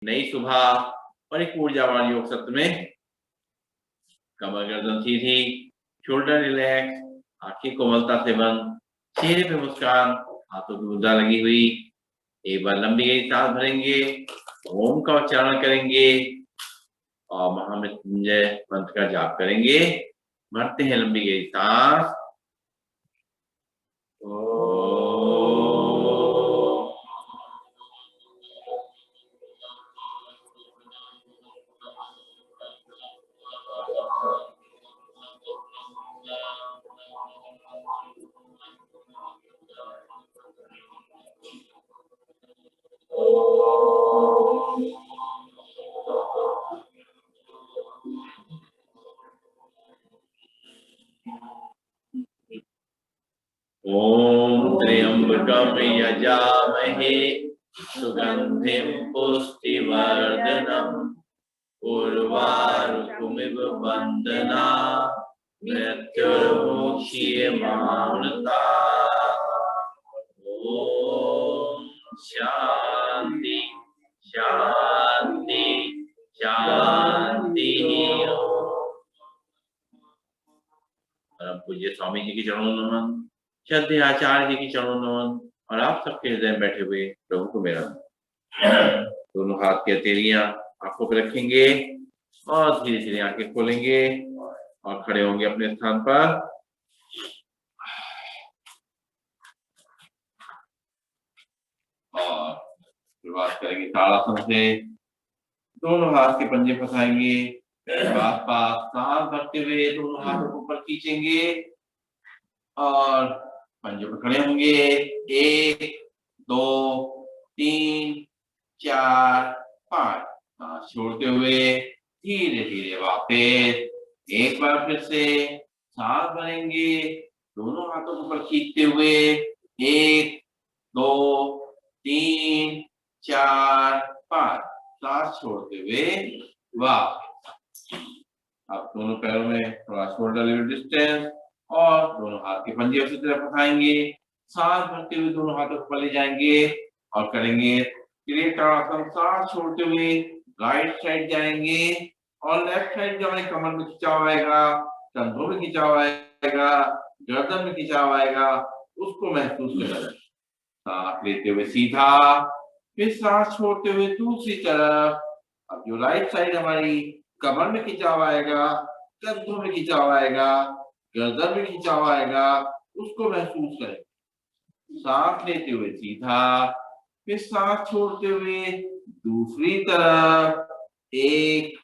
नई सुबह और एक ऊर्जावान योग सत्र में कमर गर्दन सीधी, शोल्डर रिलैक्स, आंखें कोमलता से बंद, चेहरे पे मुस्कान, हाथों की मुद्रा लगी हुई। एक बार लंबी गहरी सांस भरेंगे, ओम का उच्चारण करेंगे और महामृत्युंजय मंत्र का जाप करेंगे। भरते हैं लंबी गहरी सांस। ओम त्र्यंबकम यजामहे सुगंधिं पुष्टिवर्धनम् उर्वारुकमिव बंदना मृत्युर्मुक्षीयमामृतात्। ओम शांति शांति शांति। परम पूज्य स्वामी जी के चरणों में नमन, श्रद्धेय आचार्य जी के चरणों में नमन और आप सबके हृदय में बैठे हुए प्रभु को मेरा नमन। दोनों हाथ की हथेलियां आंखों पे रखेंगे और धीरे धीरे आंखें खोलेंगे और खड़े होंगे अपने स्थान पर। और शुरुआत करेंगे ताड़ासन से। दोनों हाथ के पंजे फंसाएंगे, पास पास सांस भरते हुए दोनों हाथों को ऊपर खींचेंगे और पंजों पर खड़े होंगे। 1 2 3 4 5। सांस छोड़ते हुए धीरे धीरे वापस एक बार फिर से सांस भरेंगे, दोनों हाथों को ऊपर खींचते हुए 1 2 3 4 5। सांस छोड़ते हुए वापस। अब दोनों पैरों में थोड़ा शोल्डर लेवल डिस्टेंस और दोनों हाथ के पंजे उसी तरफ उठाएंगे। सांस भरते हुए दोनों हाथों को ऊपर ले जाएंगे और करेंगे त्रिकोणासन। सांस छोड़ते हुए राइट साइड जाएंगे और लेफ्ट साइड जो हमारे कमर में खिंचाव आएगा, कंधों में खिंचाव आएगा, गर्दन में खिंचाव आएगा, उसको महसूस करें। सांस लेते हुए सीधा, फिर सांस छोड़ते हुए दूसरी तरफ। अब जो राइट साइड हमारी कमर में खिंचाव आएगा, कंधों में खिंचाव आएगा, गर्दन में खिंचाव आएगा, उसको महसूस करें। सांस लेते हुए सीधा, फिर सांस छोड़ते हुए दूसरी तरफ। 1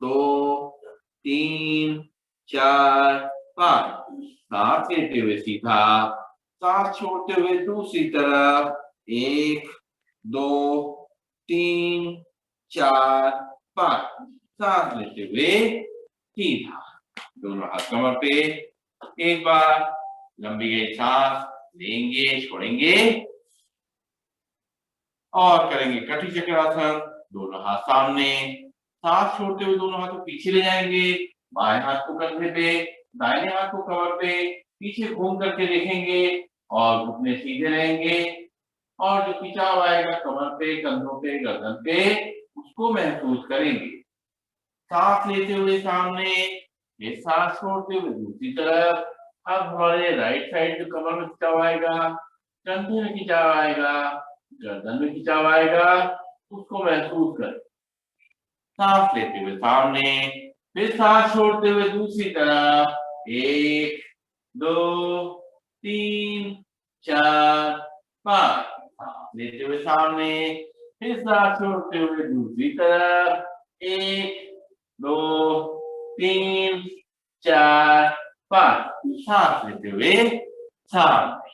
2 3 4 5। सांस लेते हुए सीधा, सांस छोड़ते हुए दूसरी तरफ। 1 2 3 4 5। सांस लेते हुए सीधा, दोनों हाथ कमर पे। एक बार लंबी गहरी सांस लेंगे, छोड़ेंगे और करेंगे कटी चक्रासन। दोनों हाथ सामने, सांस छोड़ते हुए दोनों हाथ को पीछे ले जाएंगे, बाएं हाथ को कंधे पे, दाहिने हाथ को कमर पे, पीछे घूम करके देखेंगे और घुटने सीधे रहेंगे और जो खिंचाव आएगा कमर पे, कंधों पे, गर्दन पे, उसको महसूस करेंगे। सांस लेते हुए सामने, ये सांस छोड़ते हुए दूसरी तरफ। अब हमारे राइट साइड जो कमर में खिंचाव आएगा, कंधे में खिंचाव आएगा, गर्दन में खिंचाव आएगा, उसको महसूस करें। सांस लेते हुए सामने, फिर सांस छोड़ते हुए दूसरी तरफ। 1 2 3 4 5। सांस लेते हुए सामने, फिर सांस छोड़ते हुए दूसरी तरफ। 1 2 3 4 5। सांस लेते हुए सामने,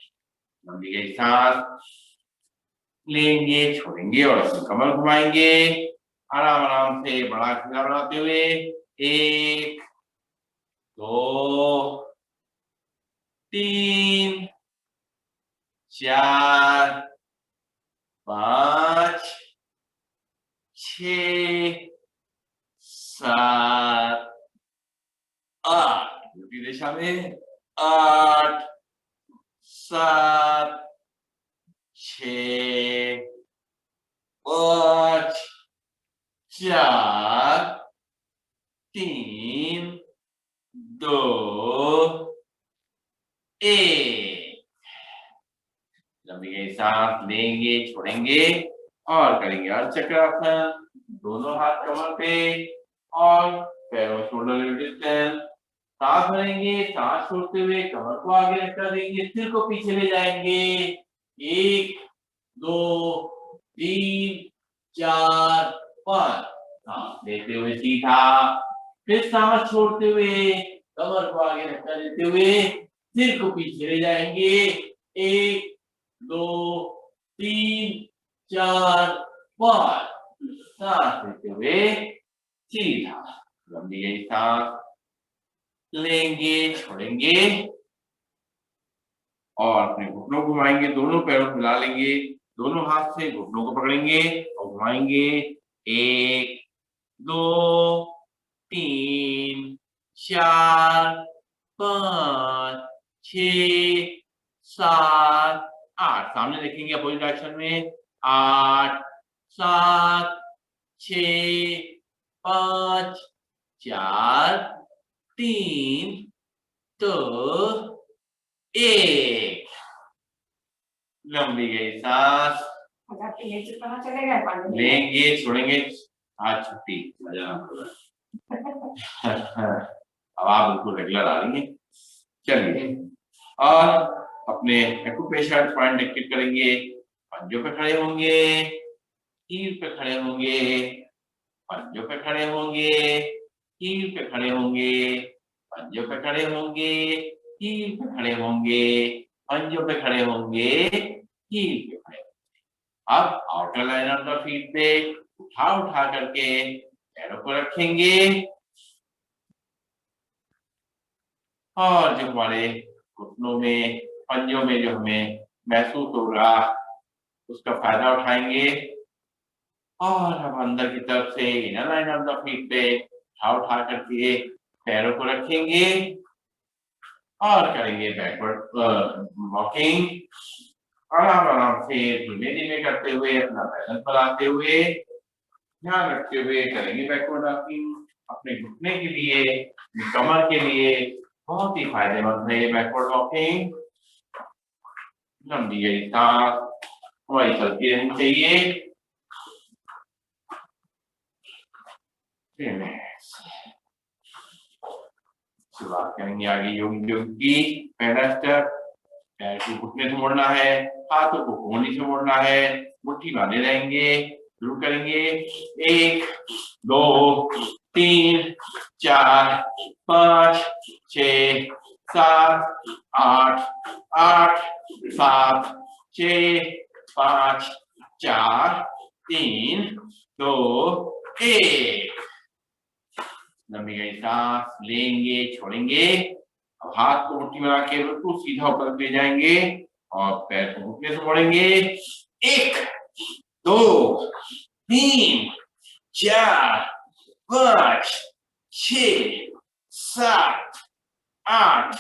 लंबी गहरी सांस लेंगे, छोड़ेंगे और अपनी कमर घुमाएंगे। आराम आराम से बड़ा घेरा बनाते हुए 1 2 3 4 5 6 7 8। उल्टी दिशा में 8 7 6 5 4 3 2 1। लंबी गहरी सांस लेंगे, छोड़ेंगे और करेंगे अर्ध चक्रासन। दोनों हाथ कमर पे और पैरों शोल्डर डिस्टेंस। सांस भरेंगे, सांस छोड़ते हुए कमर को आगे रखकर देंगे, सिर को पीछे ले जाएंगे। 1 2 3 4 5। सांस लेते हुए सीधा, फिर सांस छोड़ते हुए कमर को आगे रखकर देते हुए सिर को पीछे ले जाएंगे। 1 2 3 4 5। सांस लेते हुए सीधा, लंबी गहरी सांस लेंगे, छोड़ेंगे और अपने घुटनों को घुमाएंगे, दोनों पैरों को हिला लेंगे, दोनों हाथ से घुटनों को पकड़ेंगे और घुमाएंगे। 1 2 3 4 5 6 7 8। सामने देखेंगे अपोजिट डायरेक्शन में। 8 7 6 5 4 3 2 1। लंबी गई सांस लेंगे, छोड़ेंगे। आज छुट्टी, मजा अब आप बिल्कुल रेगुलर आ रही हैं। चलिए, और अपने एक्यूप्रेशर पॉइंट एक्टिव करेंगे। पंजों पे खड़े होंगे, हील पे खड़े होंगे, पंजों पे खड़े होंगे, हील पे खड़े होंगे, पंजों पे खड़े होंगे, हील पे खड़े होंगे, पंजों पे खड़े होंगे, हील पे खड़े। अब outer line of the feet पे उठा करके पैरों को रखेंगे और जो हमारे घुटनों में, पंजों में जो हमें महसूस होगा उसका फायदा उठाएंगे। और अब अंदर की तरफ से inner line of the feet पे उठा करके पैरों को रखेंगे और करेंगे बैकवर्ड वॉकिंग। आराम से धीमे धीमे करते हुए, अपना बैलेंस बनाते हुए, ध्यान रखते हुए करेंगे बैकवर्ड वॉकिंग। अपने घुटने के लिए, कमर के लिए बहुत ही फायदेमंद है ये बैकवर्ड वॉकिंग। लंबी गई सांस हमारी चलती रहनी चाहिए। शुरुआत करेंगे आगे योग की। पहला स्टेप, पैर को घुटने से मोड़ना है, हाथों को कोहनी से मोड़ना है, मुट्ठी बांधे रहेंगे। शुरू करेंगे। 1 2 3 4 5 6 7 8 8 7 6 5 4 3 2 1। लंबी गई सांस लेंगे, छोड़ेंगे। अब हाथ को मुट्ठी में रख के बिल्कुल सीधा ऊपर ले जाएंगे और पैर को घुटने से मोड़ेंगे। 1 2 3 4 5 6 7 8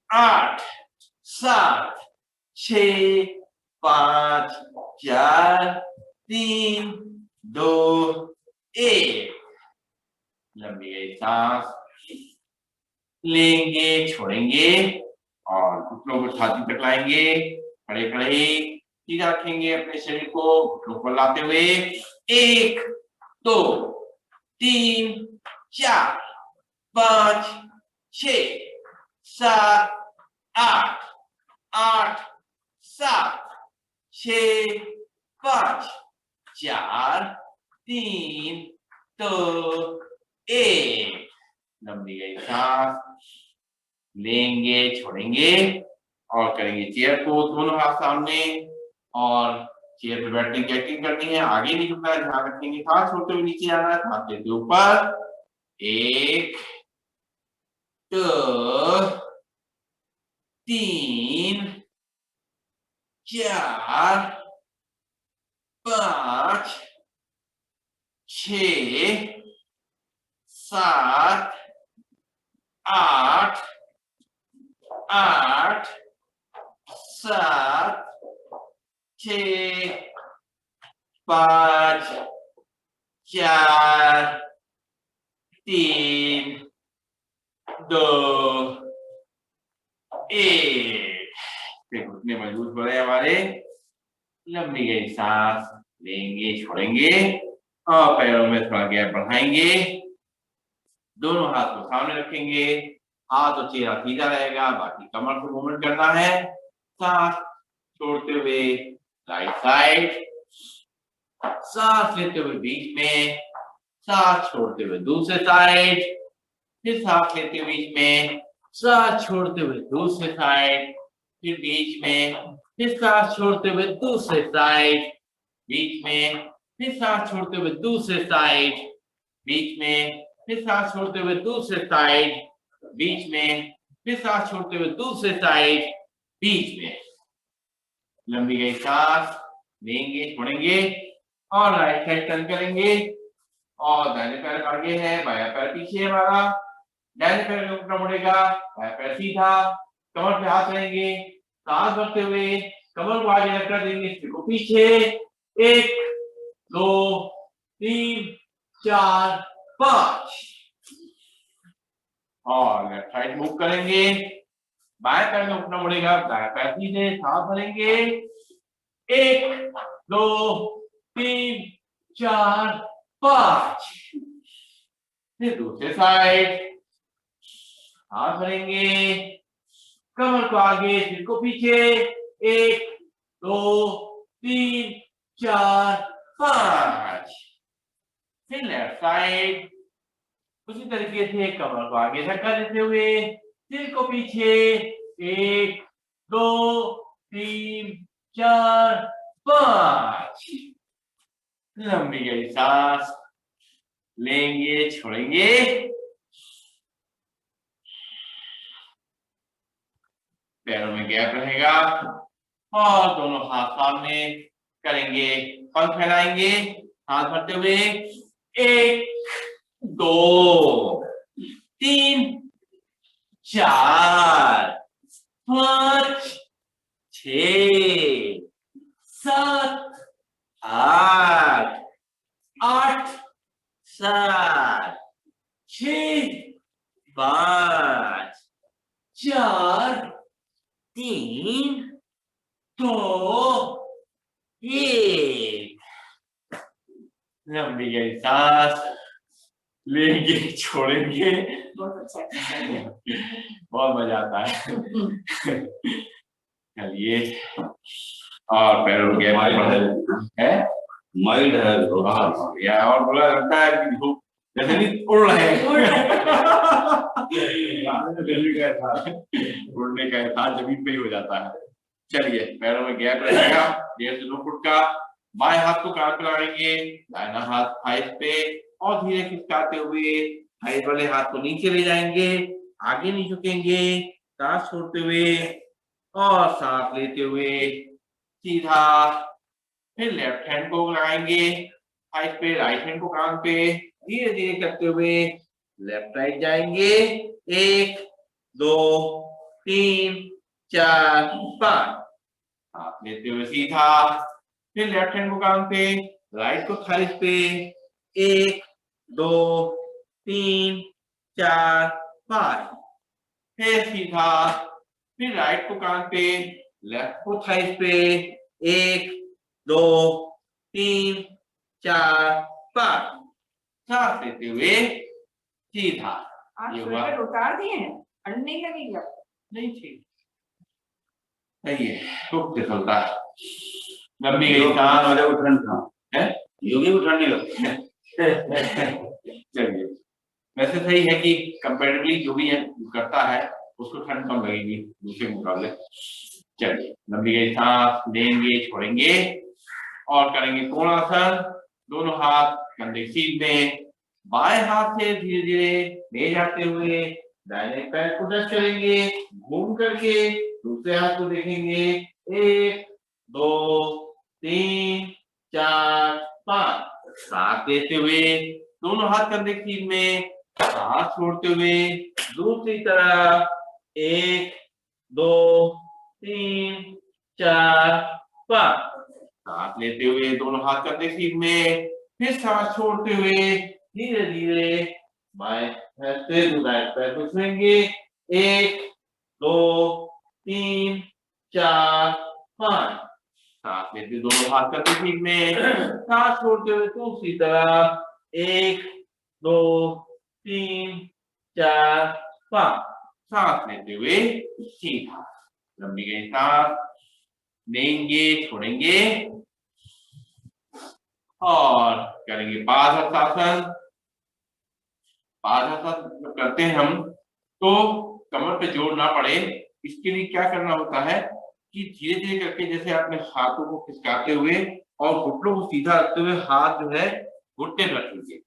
8 7 6 5 4 3 2 1। लंबी गई सांस लेंगे, छोड़ेंगे और घुटनों को छाती तक लाएंगे। खड़े खड़े सीधा रखेंगे अपने शरीर को, घुटनों पर लाते हुए। 1 2 3 4 5 6 7 8 8 7 6 5 4 3 2 1। लंबी गई सांस लेंगे, छोड़ेंगे और करेंगे चेयर को, दोनों हाथ सामने और चेयर पे बैठने की एक्टिंग करनी है। आगे नहीं झुकना है, ध्यान रखेंगे। हाथ छोड़ते हुए नीचे आना है, हाथ लेते ऊपर। 1 2 3 4 5 6 7 8 8 7 6 5 4 3 2 1। घुटने मजबूत हो रहे हैं हमारे। लंबी गई सांस लेंगे, छोड़ेंगे और पैरों में थोड़ा गैप बढ़ाएंगे। दोनों हाथ को सामने रखेंगे, हाथ और चेहरा सीधा रहेगा, बाकी कमर को मूवमेंट करना है। सांस छोड़ते हुए राइट साइड, सांस लेते हुए बीच में, सांस छोड़ते हुए दूसरे साइड, फिर सांस लेते हुए बीच में, सांस छोड़ते हुए दूसरे साइड, फिर बीच में, फिर सांस छोड़ते हुए दूसरे साइड, बीच में, फिर सांस छोड़ते हुए दूसरे साइड, बीच में, फिर सांस छोड़ते हुए दूसरे साइड, बीच में, फिर सांस छोड़ते हुए दूसरे साइड, बीच में। लंबी गई सांस लेंगे, छोड़ेंगे और राइट साइड टर्न करेंगे और दाहिने पैर आगे है, बायां पैर पीछे है हमारा। दाहिने पैर में ऊपर मुड़ेगा, बायां पैर सीधा, कमर पे हाथ रहेंगे, सांस भरते हुए कमर को आगे रखकर देंगे, सिर को पीछे। 1 2 3 4 5 और लेफ्ट साइड मूव करेंगे, बाएं पैर में उठना मुड़ेगा, दायां पैर सीधे, सांस भरेंगे। 1 2 3 4 5। फिर दूसरे साइड हाथ भरेंगे, कमर को आगे, सिर को पीछे। 1 2 3 4 5। फिर लेफ्ट साइड उसी तरीके से कमर को आगे धक्का देते हुए, सिर को पीछे। 1 2 3 4 5। लंबी गई सांस लेंगे, छोड़ेंगे, पैरों में गैप रहेगा और दोनों हाथ सामने करेंगे, पंख फैलाएंगे, हाथ भरते हुए। 1 2 3 4 5 6 7 8 8 7 6 5 4 3 2 1। लंबी गई सांस लेंगे, छोड़ेंगे। बहुत मजा आता है। चलिए और पैरों के है माइल्ड है या और बोला लगता है कि धूप जैसे नहीं उड़ रहे हैं। उड़ने का एहसास जमीन पे ही हो जाता है। चलिए पैरों में गैप रहेगा 1.5 से 2 फुट का। बाएं हाथ को कान पे लगाएंगे, दाहिना हाथ थाइस पे और धीरे खिसकाते हुए थाइस वाले हाथ को नीचे ले जाएंगे, आगे नहीं झुकेंगे, सांस छोड़ते हुए और सांस लेते हुए सीधा। फिर लेफ्ट हैंड को लगाएंगे थाइस पे, राइट हैंड को कान पे, धीरे धीरे करते हुए लेफ्ट राइट जाएंगे। 1 2 3 4 5। हाथ लेते हुए सीधा, फिर लेफ्ट हैंड को कान पे, राइट को थाइस पे। 1 2 3 4 5। फिर सीधा, फिर राइट को कान पे, लेफ्ट को थाइस पे। 1 2 3 4 5। सांस लेते हुए सीधा। ये स्वेटर उतार दिए हैं, ठंड नहीं लगेगा? नहीं ठीक सही है, खूब चलता है। लंबी गई सांस वाले को ठंड था है, योगी को ठंड नहीं लगती। चलिए वैसे सही है कि कंपैरेटिवली जो भी है करता है उसको ठंड कम लगेगी दूसरे मुकाबले। चलिए लंबी गई सांस लेंगे, छोड़ेंगे और करेंगे कोणासन। दोनों हाथ कंधे सीधे, बाएं हाथ से धीरे धीरे ले जाते हुए दाहिने पैर को टच करेंगे, घूम करके दूसरे हाथ को देखेंगे। 1 2 3 4 5। सांस लेते हुए दोनों हाथ कंधे सीध में, सांस छोड़ते हुए दूसरी तरफ। 1 2 3 4 5। सांस लेते हुए दोनों हाथ कंधे सीध में, फिर सांस छोड़ते हुए धीरे धीरे बाएं पैर से दाएं पैर को छुएंगे। 1 2 3 4 5। सांस लेते दोनों हाथ करते पीठ में, सांस छोड़ते हुए दूसरी तरफ। 1 2 3 4 5। सांस लेते हुए सीधा लंबी गई सांस लेंगे, छोड़ेंगे और करेंगे पादहस्तासन। पादहस्तासन करते हैं हम तो कमर पे जोर ना पड़े, इसके लिए क्या करना होता है कि धीरे धीरे करके जैसे अपने हाथों को खिसकाते हुए और घुटनों को सीधा रखते हुए हाथ जो है घुटने पर रखेंगे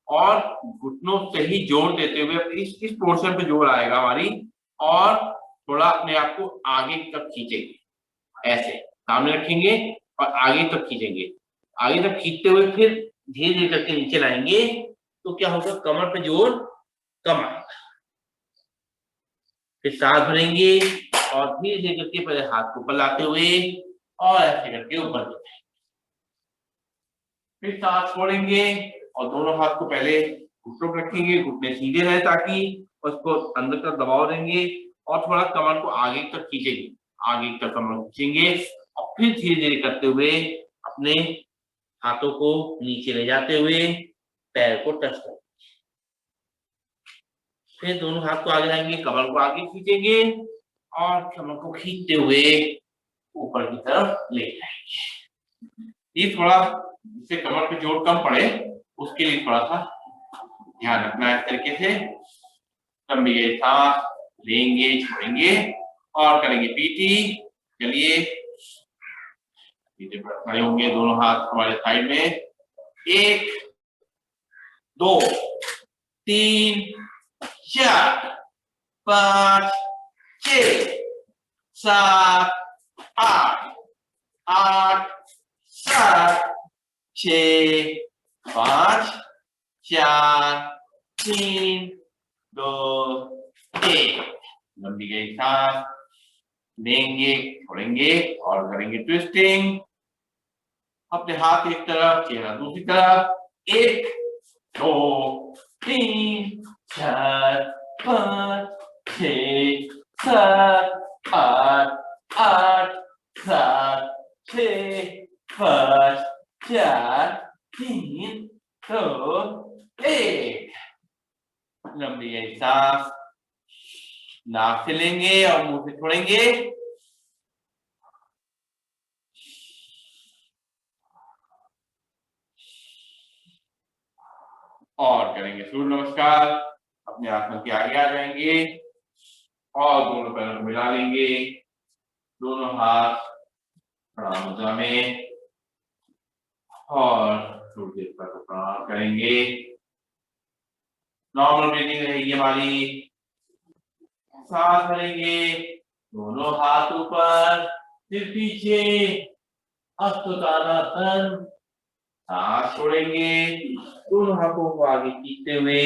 और घुटनों से ही जोर देते हुए इस पोर्शन पे जोर आएगा हमारी, और थोड़ा अपने आप को आगे तक खींचेंगे। ऐसे सामने रखेंगे और आगे तक खींचेंगे। आगे तक खींचते हुए फिर धीरे धीरे करके नीचे लाएंगे तो क्या होगा, कमर पे जोर कम आएगा। फिर सांस भरेंगे और धीरे धीरे करके पहले हाथ को ऊपर लाते हुए और ऐसे करके ऊपर जाएंगे। फिर सांस छोड़ेंगे और दोनों हाथ को पहले घुटनों पर रखेंगे, घुटने सीधे रहे ताकि उसको अंदर तक दबाव देंगे और थोड़ा कमर को आगे तक खींचेंगे। आगे तक कमर खींचेंगे और फिर धीरे धीरे करते हुए अपने हाथों को नीचे ले जाते हुए पैर को टच करेंगे। फिर दोनों हाथ को आगे लाएंगे, कमर को आगे खींचेंगे और कमर को खींचते हुए ऊपर की तरफ ले जाएंगे। ये थोड़ा जिससे कमर पे जोर कम पड़े उसके लिए थोड़ा सा ध्यान रखना है। इस तरीके से लंबी गई सांस लेंगे, छोड़ेंगे और करेंगे पीटी। चलिए पीछे पर खड़े होंगे, दोनों हाथ हमारे साइड में। 1 2 3 4 5 6 7 8 8 7 6 5 4 3 2 1। लंबी गई सांस लेंगे, छोड़ेंगे और करेंगे ट्विस्टिंग। अपने हाथ एक तरफ, चेहरा दूसरी तरफ। 1 2 3 4 5 6 7 8 8 7 6 5 4 3 2 1। लंबी गई सांस नाक से लेंगे और मुंह से छोड़ेंगे। और करेंगे सूर्य नमस्कार। अपने आसन के आगे आ जाएंगे और दोनों पैरों को मिला लेंगे, दोनों हाथ प्रणाम मुद्रा में और सूर्य देवता को प्रणाम करेंगे। नॉर्मल ब्रीदिंग रहेगी हमारी। सांस भरेंगे, दोनों हाथ ऊपर फिर पीछे, हस्तोत्तानासन। सांस छोड़ेंगे, दोनों हाथों को आगे खींचते हुए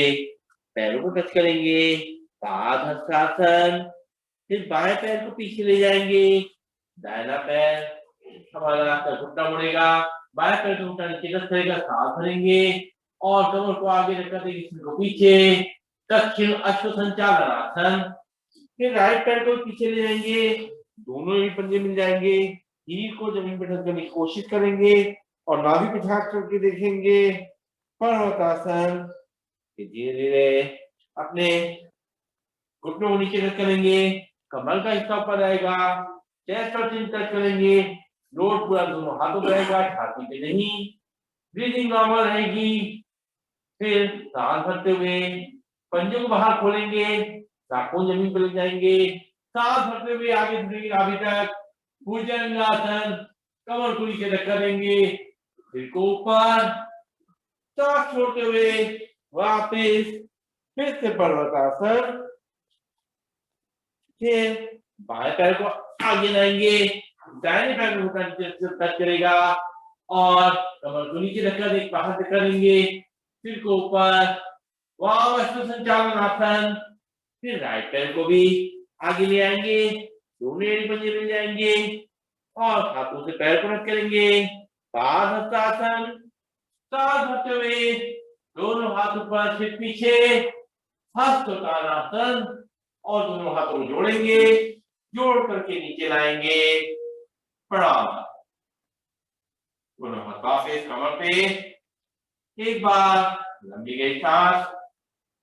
पैरों को टच करेंगे, पादहस्तासन। फिर बाएं पैर को पीछे ले जाएंगे, दाहिना पैर हमारा घुटना मुड़ेगा, बाएं पैर का घुटना नीचे टच करेगा। सांस भरेंगे और कमर को आगे रखकर देंगे, सिर को पीछे, दक्षिण अश्व संचालनासन। फिर राइट पैर को पीछे ले जाएंगे, दोनों ही पंजे मिल जाएंगे, हील को जमीन पर टच करने की कोशिश करेंगे और नाभि को झांक करके देखेंगे, पर्वतासन। धीरे धीरे अपने घुटनों को नीचे टच करेंगे, कमर का हिस्सा ऊपर आएगा, चेस्ट और चिन टच करेंगे, लोड पूरा दोनों हाथों पर रहेगा, छाती पे नहीं। ब्रीदिंग नॉर्मल रहेगी। फिर सांस भरते हुए पंजों को बाहर खोलेंगे, नाखून जमीन पर ले जाएंगे, सांस भरते हुए आगे बढ़ेंगे नाभि तक, भुजंगासन। कमर को नीचे रख करेंगे, सिर को ऊपर, सांस छोड़ते हुए वापस फिर से पर्वतासन। फिर बाएं पैर को आगे लाएंगे, दाहिने पैर को टच करेगा और कमर को नीचे रखकर एक बाहर से करेंगे, सिर को ऊपर, वामाश्व संचालनासन। फिर राइट पैर को भी आगे ले आएंगे, दोनों एड़ी पंजे मिल जाएंगे और हाथों से पैर को रख करेंगे, पादहस्तासन। सांस भरते हुए दोनों हाथ ऊपर सिर पीछे, हस्तोत्तानासन, और दोनों हाथों को जोड़ेंगे, जोड़ करके नीचे लाएंगे, प्रणाम। दोनों हाथ वापस कमर पे, एक बार लंबी गई सांस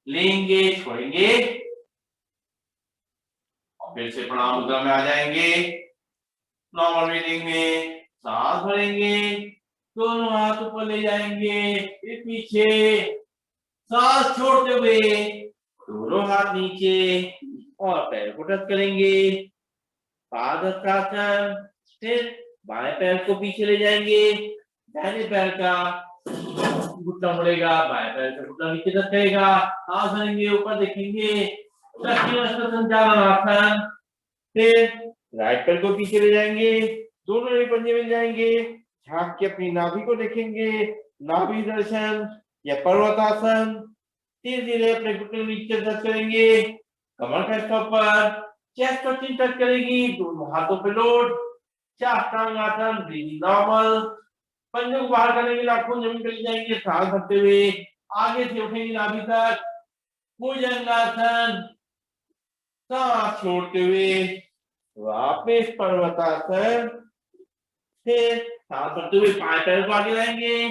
लेंगे, छोड़ेंगे, और फिर से प्रणाम मुद्रा में आ जाएंगे। नॉर्मल ब्रीदिंग में सांस भरेंगे, दोनों हाथ ऊपर ले जाएंगे, फिर पीछे, सांस छोड़ते हुए दोनों हाथ नीचे और पैर को टच करेंगे, पादहस्तासन। फिर बाएं पैर को पीछे ले जाएंगे, दाहिने पैर का घुटना मुड़ेगा, बाएं पैर का घुटना नीचे टच करेगा, सांस भरेंगे, ऊपर देखेंगे, दक्षिणासन संचालनासन। फिर राइट पैर को पीछे ले जाएंगे, दोनों रीढ़ पंजे मिल जाएंगे, झांक के अपनी नाभि को देखेंगे, नाभि दर्शन या पर्वतासन। धीरे धीरे अपने घुटने नीचे टच करेंगे, कमर का हिस्सा ऊपर, चेस्ट और चिन टच करेगी, दोनों हाथों पे लोड, साष्टांगासन, ब्रीदिंग नॉर्मल। पंजों को बाहर करने के लिए आंखों जमीन पे ले जाएंगे, सांस भरते हुए आगे से उठेंगे नाभि तक, भुजंगासन। सांस छोड़ते हुए वापस पर्वतासन। फिर सांस भरते हुए बाएं पैर को आगे लाएंगे,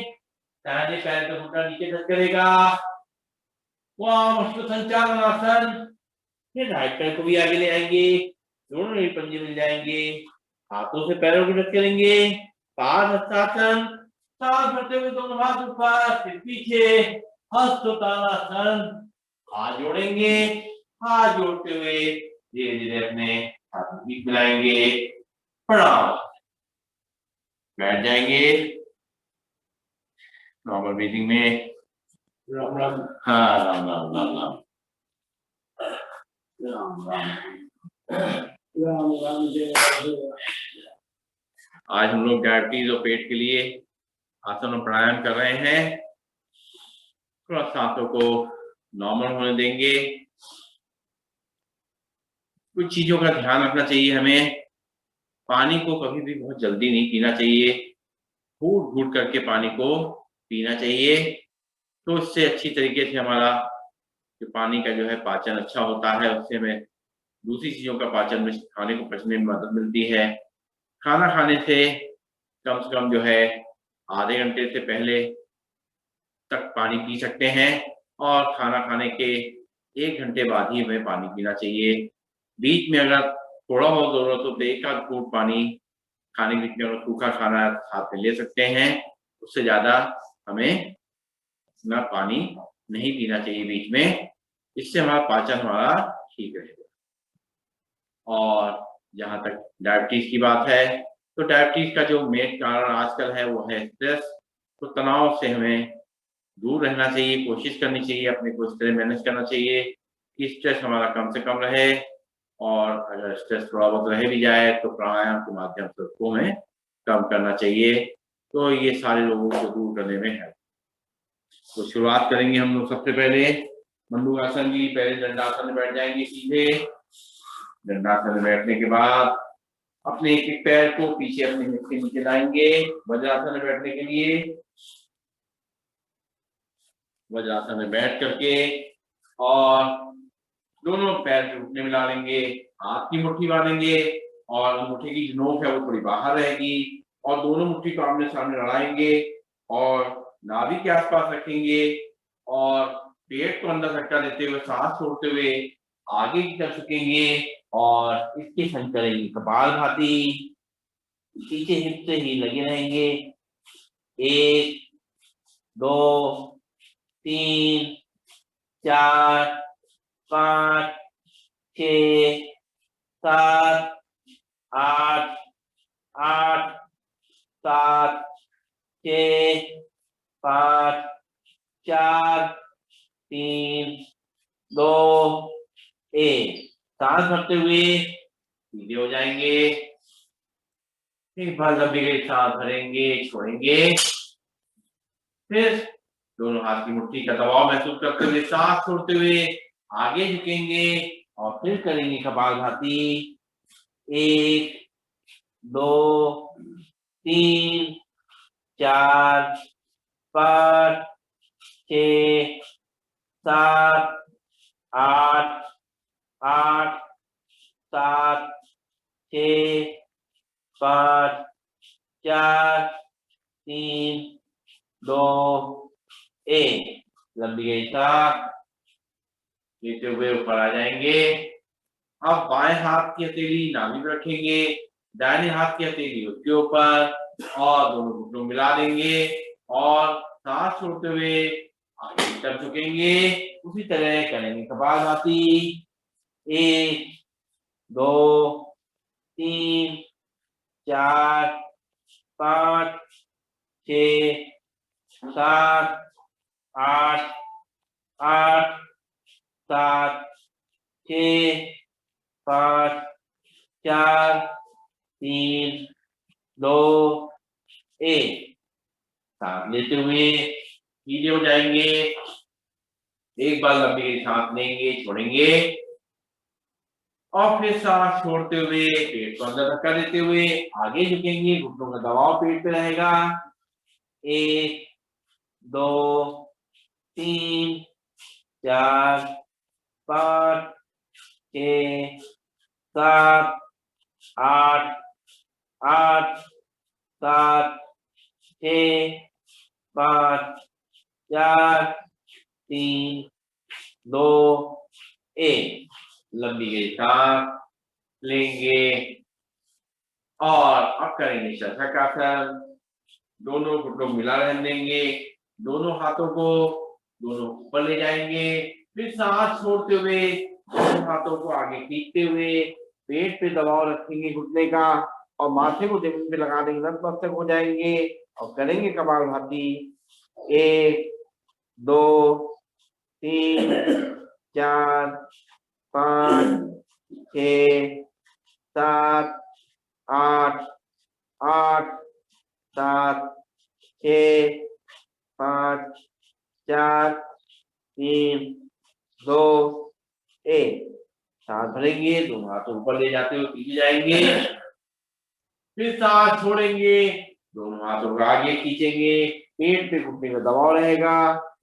दाहिने पैर का घुटना नीचे टच करेगा, संचालनासन। फिर राइट पैर को भी आगे ले आएंगे, दोनों रीढ़ पंजे मिल जाएंगे, हाथों से पैरों को टच करेंगे, पादहस्तासन। सांस भरते हुए दोनों हाथ ऊपर, फिर पीछे, हस्तोत्तानासन। हाथ जोड़ेंगे, हाथ जोड़ते हुए धीरे धीरे अपने हाथ बीच मिलाएंगे, प्रणाम। बैठ जाएंगे नॉर्मल ब्रीदिंग में। राम राम। हाँ, राम राम राम राम। राम राम राम जय जय। आज हम लोग डायबिटीज और पेट के लिए आसन और प्राणायाम कर रहे हैं। थोड़ा सांसों को नॉर्मल होने देंगे। कुछ चीजों का ध्यान रखना चाहिए हमें। पानी को कभी भी बहुत जल्दी नहीं पीना चाहिए, घूट घूट करके पानी को पीना चाहिए, तो इससे अच्छी तरीके से हमारा जो पानी का जो है पाचन अच्छा होता है, उससे हमें दूसरी चीजों का पाचन में, खाने को पचने में मदद मिलती है। खाना खाने से कम जो है आधे घंटे से पहले तक पानी पी सकते हैं, और खाना खाने के 1 घंटे बाद ही हमें पानी पीना चाहिए। बीच में अगर थोड़ा बहुत जरूरत हो तो एक आध घूंट पानी खाने के बीच में अगर सूखा खाना हाथ में ले सकते हैं, उससे ज्यादा हमें इतना पानी नहीं पीना चाहिए बीच में, इससे हमारा पाचन हमारा ठीक रहेगा। और जहां तक डायबिटीज की बात है, तो डायबिटीज का जो मेन कारण आजकल है वो है स्ट्रेस। तो तनाव से हमें दूर रहना चाहिए, कोशिश करनी चाहिए, अपने को इस तरह मैनेज करना चाहिए कि स्ट्रेस हमारा कम से कम रहे, और अगर स्ट्रेस थोड़ा बहुत रह भी जाए तो प्राणायाम के माध्यम से उसको हमें कम करना चाहिए। तो ये सारे लोगों को दूर करने में है। तो शुरुआत करेंगे हम लोग सबसे पहले मंडूकासन की। पहले दंडासन में बैठ जाएंगे सीधे। दंडासन में बैठने के बाद अपने एक एक पैर को पीछे अपने हिप के नीचे लाएंगे। वज्रासन में बैठने के लिए वज्रासन में बैठ करके और दोनों पैर के घुटने मिला लेंगे, हाथ की मुट्ठी बांधेंगे, और मुट्ठी की जो नोक है वो थोड़ी बाहर रहेगी, और दोनों मुट्ठी को आमने सामने लड़ाएंगे और नाभि के आसपास रखेंगे, और पेट को अंदर धक्का देते हुए सांस छोड़ते हुए आगे की तरफ झुकेंगे, और इसके संग करेंगे कपालभाति। पीछे हिप से ही लगे रहेंगे। 1 2 3 4 5 6 7 8 8 7 6 5 4 3 2 1। सांस भरते हुए सीधे हो जाएंगे। एक बार लंबी गई सांस भरेंगे, छोड़ेंगे। फिर दोनों हाथ की मुट्ठी का दबाव महसूस करते हुए सांस छोड़ते हुए आगे झुकेंगे, और फिर करेंगे कपालभाति। 1 2 3 4 5 6 7 8 8 7 6 5 4 3 2 1। लंबी गई सांस लेते हुए ऊपर आ जाएंगे। अब बाएं हाथ की हथेली नाभि पर रखेंगे, दाहिने हाथ की हथेली उसके ऊपर और दोनों घुटनों मिला देंगे और सांस छोड़ते हुए आगे की तरफ झुकेंगे। उसी तरह करेंगे कपालभाति। 1 2 3 4 5 6 7 8 8 7 6 5 4 3 2 1। सांस लेते हुए सीधे हो जाएंगे। एक बार लंबी सांस लेंगे, छोड़ेंगे और फिर सांस छोड़ते हुए पेट को अंदर धक्का देते हुए आगे झुकेंगे। घुटनों का दबाव पेट पे रहेगा। 1 2 3 4 5 6 7 8 8 7 6 5 4 3 2 1। लंबी गई सांस लेंगे और अब करेंगे शशकासन। दोनों घुटनों को मिला रहने देंगे, दोनों हाथों को दोनों ऊपर ले जाएंगे, फिर सांस छोड़ते हुए दोनों हाथों को आगे खींचते हुए पेट पे दबाव रखेंगे घुटने का और माथे को जमीन पे लगा देंगे, नतमस्तक हो जाएंगे और करेंगे कपालभाति। 1 2 3 4 5 6 7 8 8 7 6 5 4 3 2 1। सांस भरेंगे, दोनों हाथों ऊपर ले जाते हुए पीछे जाएंगे, फिर सांस छोड़ेंगे, दोनों हाथों को आगे खींचेंगे, पेट पे घुटने का दबाव रहेगा,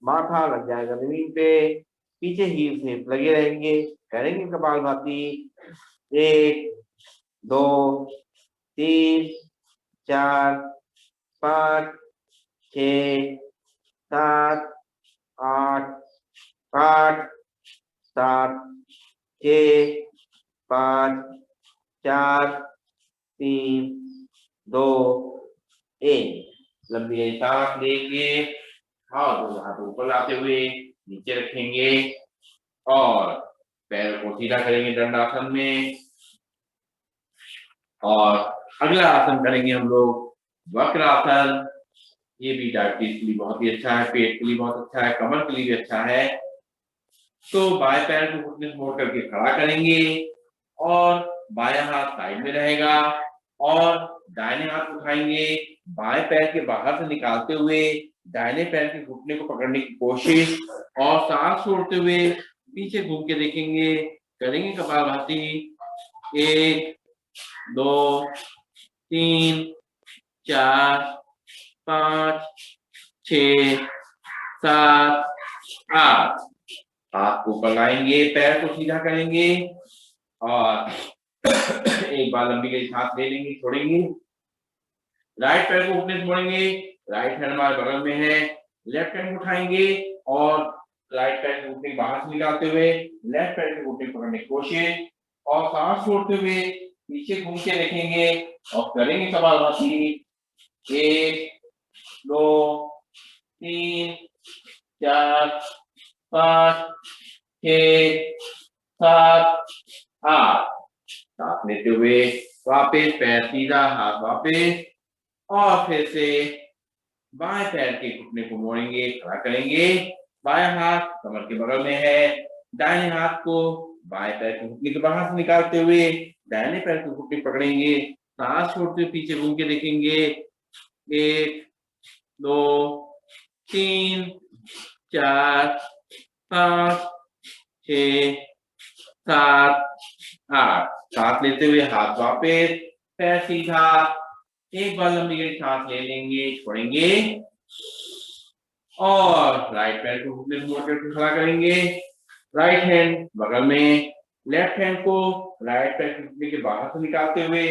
माथा लग जाएगा जमीन पे, पीछे हील से लगे रहेंगे। करेंगे कपालभाति। 1 2 3 4 5 6 7 8 8 7 6 5 4 3 2 1। लंबी सांस लेंगे और दोनों हाथ ऊपर लाते हुए नीचे रखेंगे और पैर को सीधा करेंगे दंडासन में। और अगला आसन करेंगे हम लोग वक्रासन। ये भी डायबिटीज के लिए बहुत ही अच्छा है, पेट के लिए बहुत अच्छा है, कमर के लिए भी अच्छा है। तो बाएं पैर को घुटने से मोड़ करके खड़ा करेंगे और बायां हाथ साइड में रहेगा और दाहिने हाथ उठाएंगे, बाएं पैर के बाहर से निकालते हुए दाहिने पैर के घुटने को पकड़ने की कोशिश और सांस छोड़ते हुए पीछे घूम के देखेंगे। करेंगे कपालभाति। 1 2 3 4 5 6 7 8। हाथ को ऊपर लाएंगे, पैर को सीधा करेंगे और एक बार लंबी गई सांस ले लेंगे, छोड़ेंगे, राइट पैर को घुटने से मोड़ेंगे, राइट हैंड हमारे बगल में है, लेफ्ट हैंड उठाएंगे और राइट पैर के घुटने बाहर से निकालते हुए लेफ्ट पैर के घुटने पकड़ने की कोशिश और सांस छोड़ते हुए पीछे घूम के देखेंगे और करेंगे कपालभाति। 1 2 3 4 5 6 7 8। सांस लेते हुए वापस पैर सीधा, हाथ वापस और फिर से बाएं पैर के घुटने को मोड़ेंगे, खड़ा करेंगे, बायां हाथ कमर के बगल में है, दाहिने हाथ को बाएं पैर के घुटने के बाहर से निकालते हुए दाहिने पैर के घुटने पकड़ेंगे, सांस छोड़ते हुए पीछे घूम के देखेंगे। 1 2 3 4 5 6 7 8। सांस लेते हुए हाथ वापस, पैर सीधा, एक बार लंबी गहरी सांस ले लेंगे, छोड़ेंगे और राइट पैर को घुटने से मोड़ करके खड़ा करेंगे, राइट हैंड बगल में, लेफ्ट हैंड को राइट पैर के घुटने के बाहर से निकालते हुए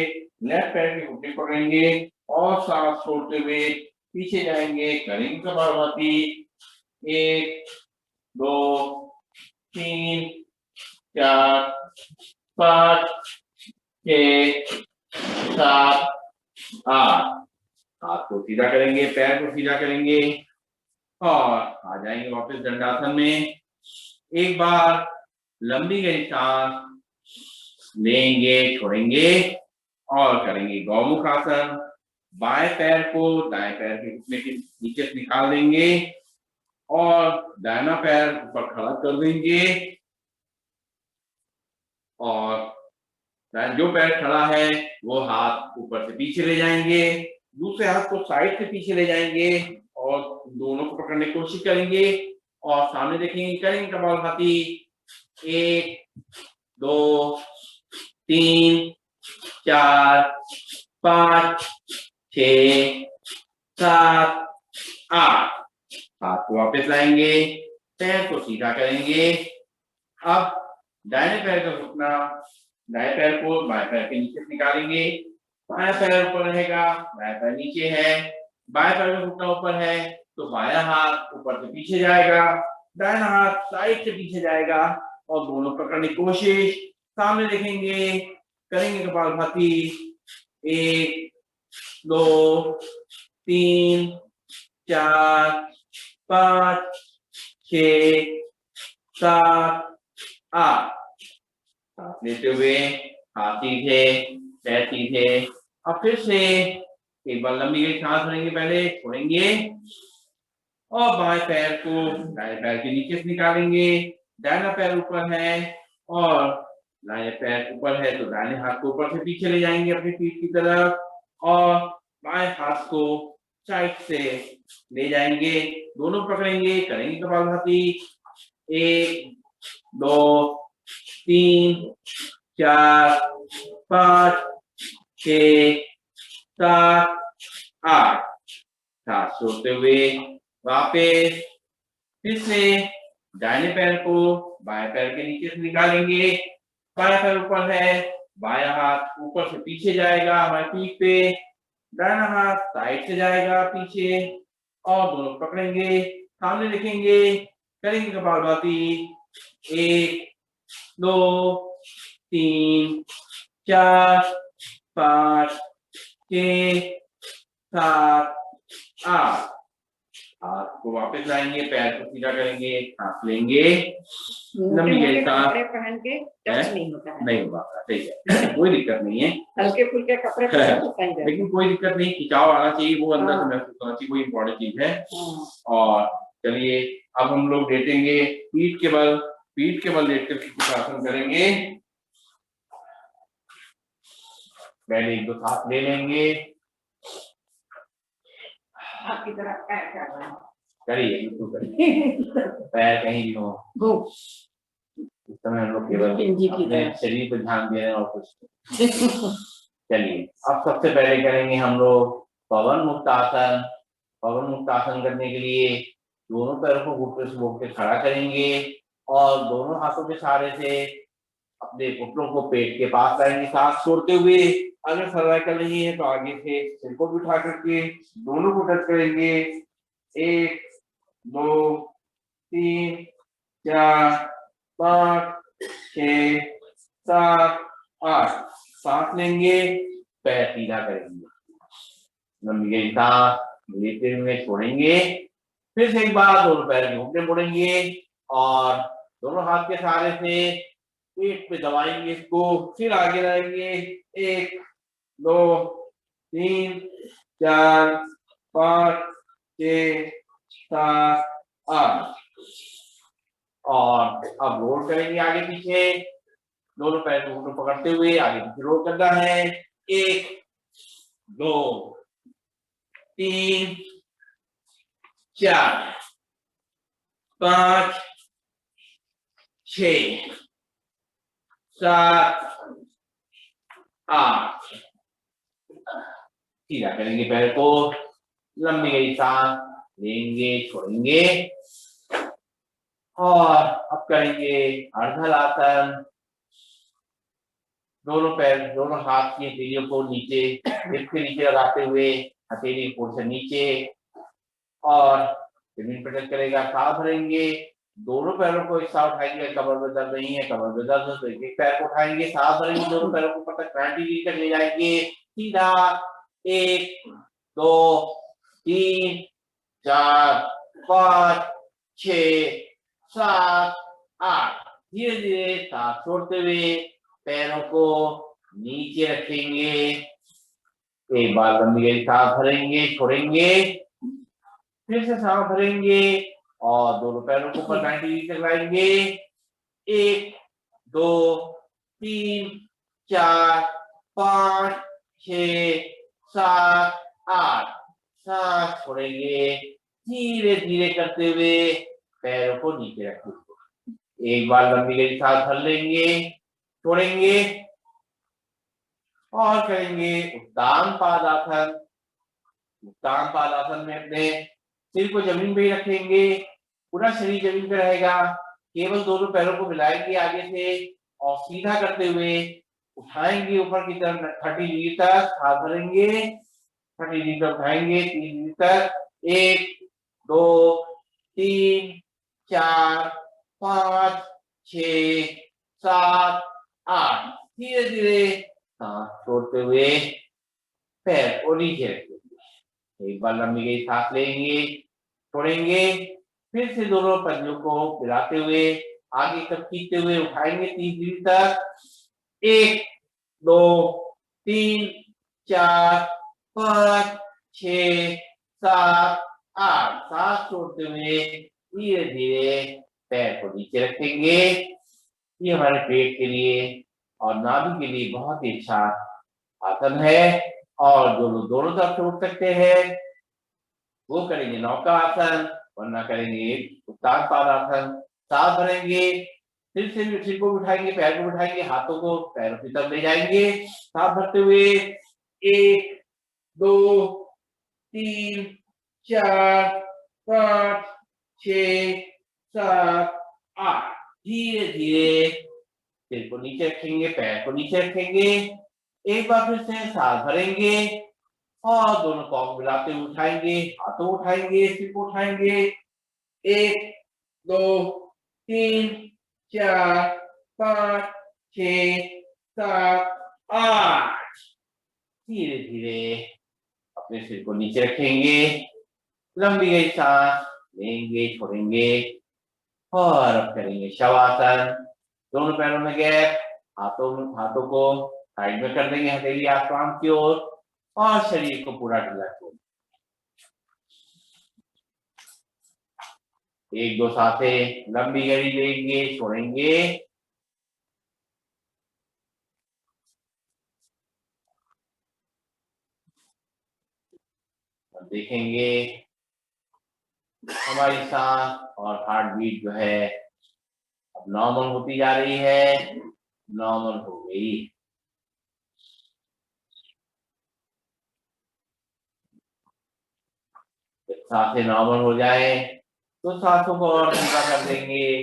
लेफ्ट पैर के घुटने पकड़ेंगे और सांस छोड़ते हुए पीछे जाएंगे, करेंगे कपालभाति। 1 2 3 4 5 6 7 8। हाथ को सीधा करेंगे, पैर को सीधा करेंगे और आ जाएंगे वापस दंडासन में। एक बार लंबी गई सांस लेंगे, छोड़ेंगे और करेंगे गौमुख आसन। बाएं पैर को दाएं पैर के घुटने के नीचे से निकाल देंगे और दाहिना पैर ऊपर खड़ा कर देंगे और जो पैर खड़ा है वो हाथ ऊपर से पीछे ले जाएंगे, दूसरे हाथ को साइड से पीछे ले जाएंगे और दोनों को पकड़ने की कोशिश करेंगे और सामने देखेंगे, करेंगे कपालभाति। 1 2 3 4 5 6 7 8। हाथ को वापस लाएंगे, पैर को सीधा करेंगे। अब दाहिने पैर का घुटना दाएं पैर को बाएं पैर के नीचे से निकालेंगे, बायां पैर ऊपर रहेगा, दाएं पैर नीचे है, बाएं पैर का घुटना ऊपर है तो बायां हाथ ऊपर से पीछे जाएगा, दाहिना हाथ साइड से पीछे जाएगा और दोनों पकड़ने की कोशिश। सामने देखेंगे, करेंगे कपालभाति। 1 2 3 4 5 6 7 8। सांस लेते हुए हाथ सीधे, पैर सीधे। अब फिर से एक बार लंबी गई सांस लेंगे, पहले छोड़ेंगे और बाएं पैर को दाएं पैर के नीचे से निकालेंगे, दाहिना पैर ऊपर है और दाएं पैर ऊपर है तो दाहिने हाथ को ऊपर से पीछे ले जाएंगे अपनी पीठ की तरफ और बाएं हाथ को साइड से ले जाएंगे, दोनों पकड़ेंगे, करेंगे कपालभाति। 1 2 3 4 5 6 7 8। सांस छोड़ते हुए वापस फिर से दाहिने पैर को बाएं पैर के नीचे से निकालेंगे, बायां पैर ऊपर है, बायां हाथ ऊपर से पीछे जाएगा हमारी पीठ पे, दाहिना हाथ साइड से जाएगा पीछे और दोनों पकड़ेंगे, सामने देखेंगे, करेंगे कपालभाति। 1 2 3 4 5 6 7 8। हाथ को वापस लाएंगे, पैर को सीधा करेंगे, सांस लेंगे, लंबी गहरी सांस। कपड़े पहन के टच नहीं होता है, नहीं होगा, सही है, कोई दिक्कत नहीं है। हल्के फुल्के कपड़े पहन के पहन जाते हैं। लेकिन कोई दिक्कत नहीं, खिंचाव आना चाहिए, वो अंदर से महसूस होना चाहिए, कोई इम्पोर्टेंट चीज है। और चलिए अब हम लोग लेटेंगे पीठ के बल लेट कर कुछ आसन करेंगे। पहले 1 2 सांस ले लेंगे, आपकी तरह पैर कर रहे हैं, करिए पैर कहीं भी हो। इस समय हम लोग केवल अपने शरीर पर ध्यान दे रहे हैं और कुछ। चलिए अब सबसे पहले करेंगे हम लोग पवन मुक्त आसन। पवन मुक्त आसन करने के लिए दोनों पैरों को घुटने से मोड़ के खड़ा करेंगे और दोनों हाथों के सहारे से अपने घुटनों को पेट के पास लाएंगे, सांस छोड़ते हुए। अगर सर्वाइकल नहीं है तो आगे से सिर को उठा करके दोनों को टच करेंगे। 1 2 3 4 5 6 7 8। सांस लेंगे, पैर सीधा करेंगे, लंबी गहरी सांस लेते हुए छोड़ेंगे। फिर से एक बार दोनों पैर के घुटने मोड़ेंगे और दोनों हाथ के सहारे से पेट पे दबाएंगे इसको, फिर आगे लाएंगे। 1 2 3 4 5 6 7 8। और अब रोल करेंगे आगे पीछे, दोनों पैर को घुटनों पकड़ते हुए आगे पीछे रोल करना है। 1 2 3 4 5 6 7 8। सीधा करेंगे पैर को, लंबी गई सांस लेंगे छोड़ेंगे और अब करेंगे अर्धलासन। दोनों पैर दोनों हाथ की हथेलियों को नीचे हिप के नीचे लगाते हुए हथेली पोर्शन नीचे और जमीन पर टच करेगा। सांस भरेंगे, दोनों पैरों को एक साथ उठाएंगे। कमर में दर्द नहीं है, कमर में दर्द है तो एक एक पैर को उठाएंगे। सांस भरेंगे, दोनों पैरों को ऊपर तक 90 डिग्री तक ले जाएंगे। सीधा 1 2 3 4 5 6 7 8। धीरे धीरे सांस छोड़ते हुए पैरों को नीचे रखेंगे। एक बार लंबी गहरी सांस भरेंगे, छोड़ेंगे, फिर से सांस भरेंगे और दोनों पैरों को ऊपर 90 डिग्री तक लाएंगे। 1 2 3 4 5 6 7 8। सांस छोड़ेंगे, धीरे धीरे करते हुए पैरों को नीचे रखेंगे। एक बार लंबी गहरी सांस भर लेंगे, छोड़ेंगे और करेंगे उत्तान पादासन। उत्तान पादासन में अपने सिर को जमीन पे ही रखेंगे, पूरा शरीर जमीन पे रहेगा। केवल दोनों पैरों को मिलाएंगे आगे से और सीधा करते हुए उठाएंगे ऊपर की तरफ 30 डिग्री तक। हाथ भरेंगे, 30 डिग्री तक उठाएंगे, 30 डिग्री तक। 1 2 3 4 5 6 7 8। धीरे धीरे सांस छोड़ते हुए पैर को नीचे रखेंगे। एक बार लंबी गई सांस लेंगे, छोड़ेंगे, फिर से दोनों पंजों को मिलाते हुए आगे तक खींचते हुए उठाएंगे 30 डिग्री तक। 1 2 3 4 5 6 7 8। सांस छोड़ते हुए धीरे धीरे पैर को नीचे रखेंगे। ये हमारे पेट के लिए और नाभि के लिए बहुत ही अच्छा आसन है और जो लोग दोनों तरफ से उठ सकते हैं वो करेंगे नौका आसन, वरना करेंगे उत्तान पादासन। सांस भरेंगे, सिर को उठाएंगे, पैर को उठाएंगे, हाथों को पैरों की तरफ ले जाएंगे। सांस भरते हुए 1 2 3 4 5 6 7 8। धीरे धीरे सिर को नीचे रखेंगे, पैर को नीचे रखेंगे। एक बार फिर से सांस भरेंगे और दोनों पाँव मिलाते हुए उठाएंगे, हाथों उठाएंगे, सिर को उठाएंगे। 1 2 3 4 5 6 7 8। धीरे धीरे अपने सिर को नीचे रखेंगे, लंबी गई सांस लेंगे, छोड़ेंगे और अब करेंगे शवासन। दोनों पैरों में गैप, हाथों को साइड में कर देंगे, हथेली आसमान की ओर और शरीर को पूरा ढीला छोड़। 1 2 सांसें लंबी गहरी लेंगे, छोड़ेंगे। देखेंगे हमारी सांस और हार्ट बीट जो है अब नॉर्मल होती जा रही है, नॉर्मल हो गई। सांसें नॉर्मल हो जाए तो सांसों को और धीमा कर देंगे।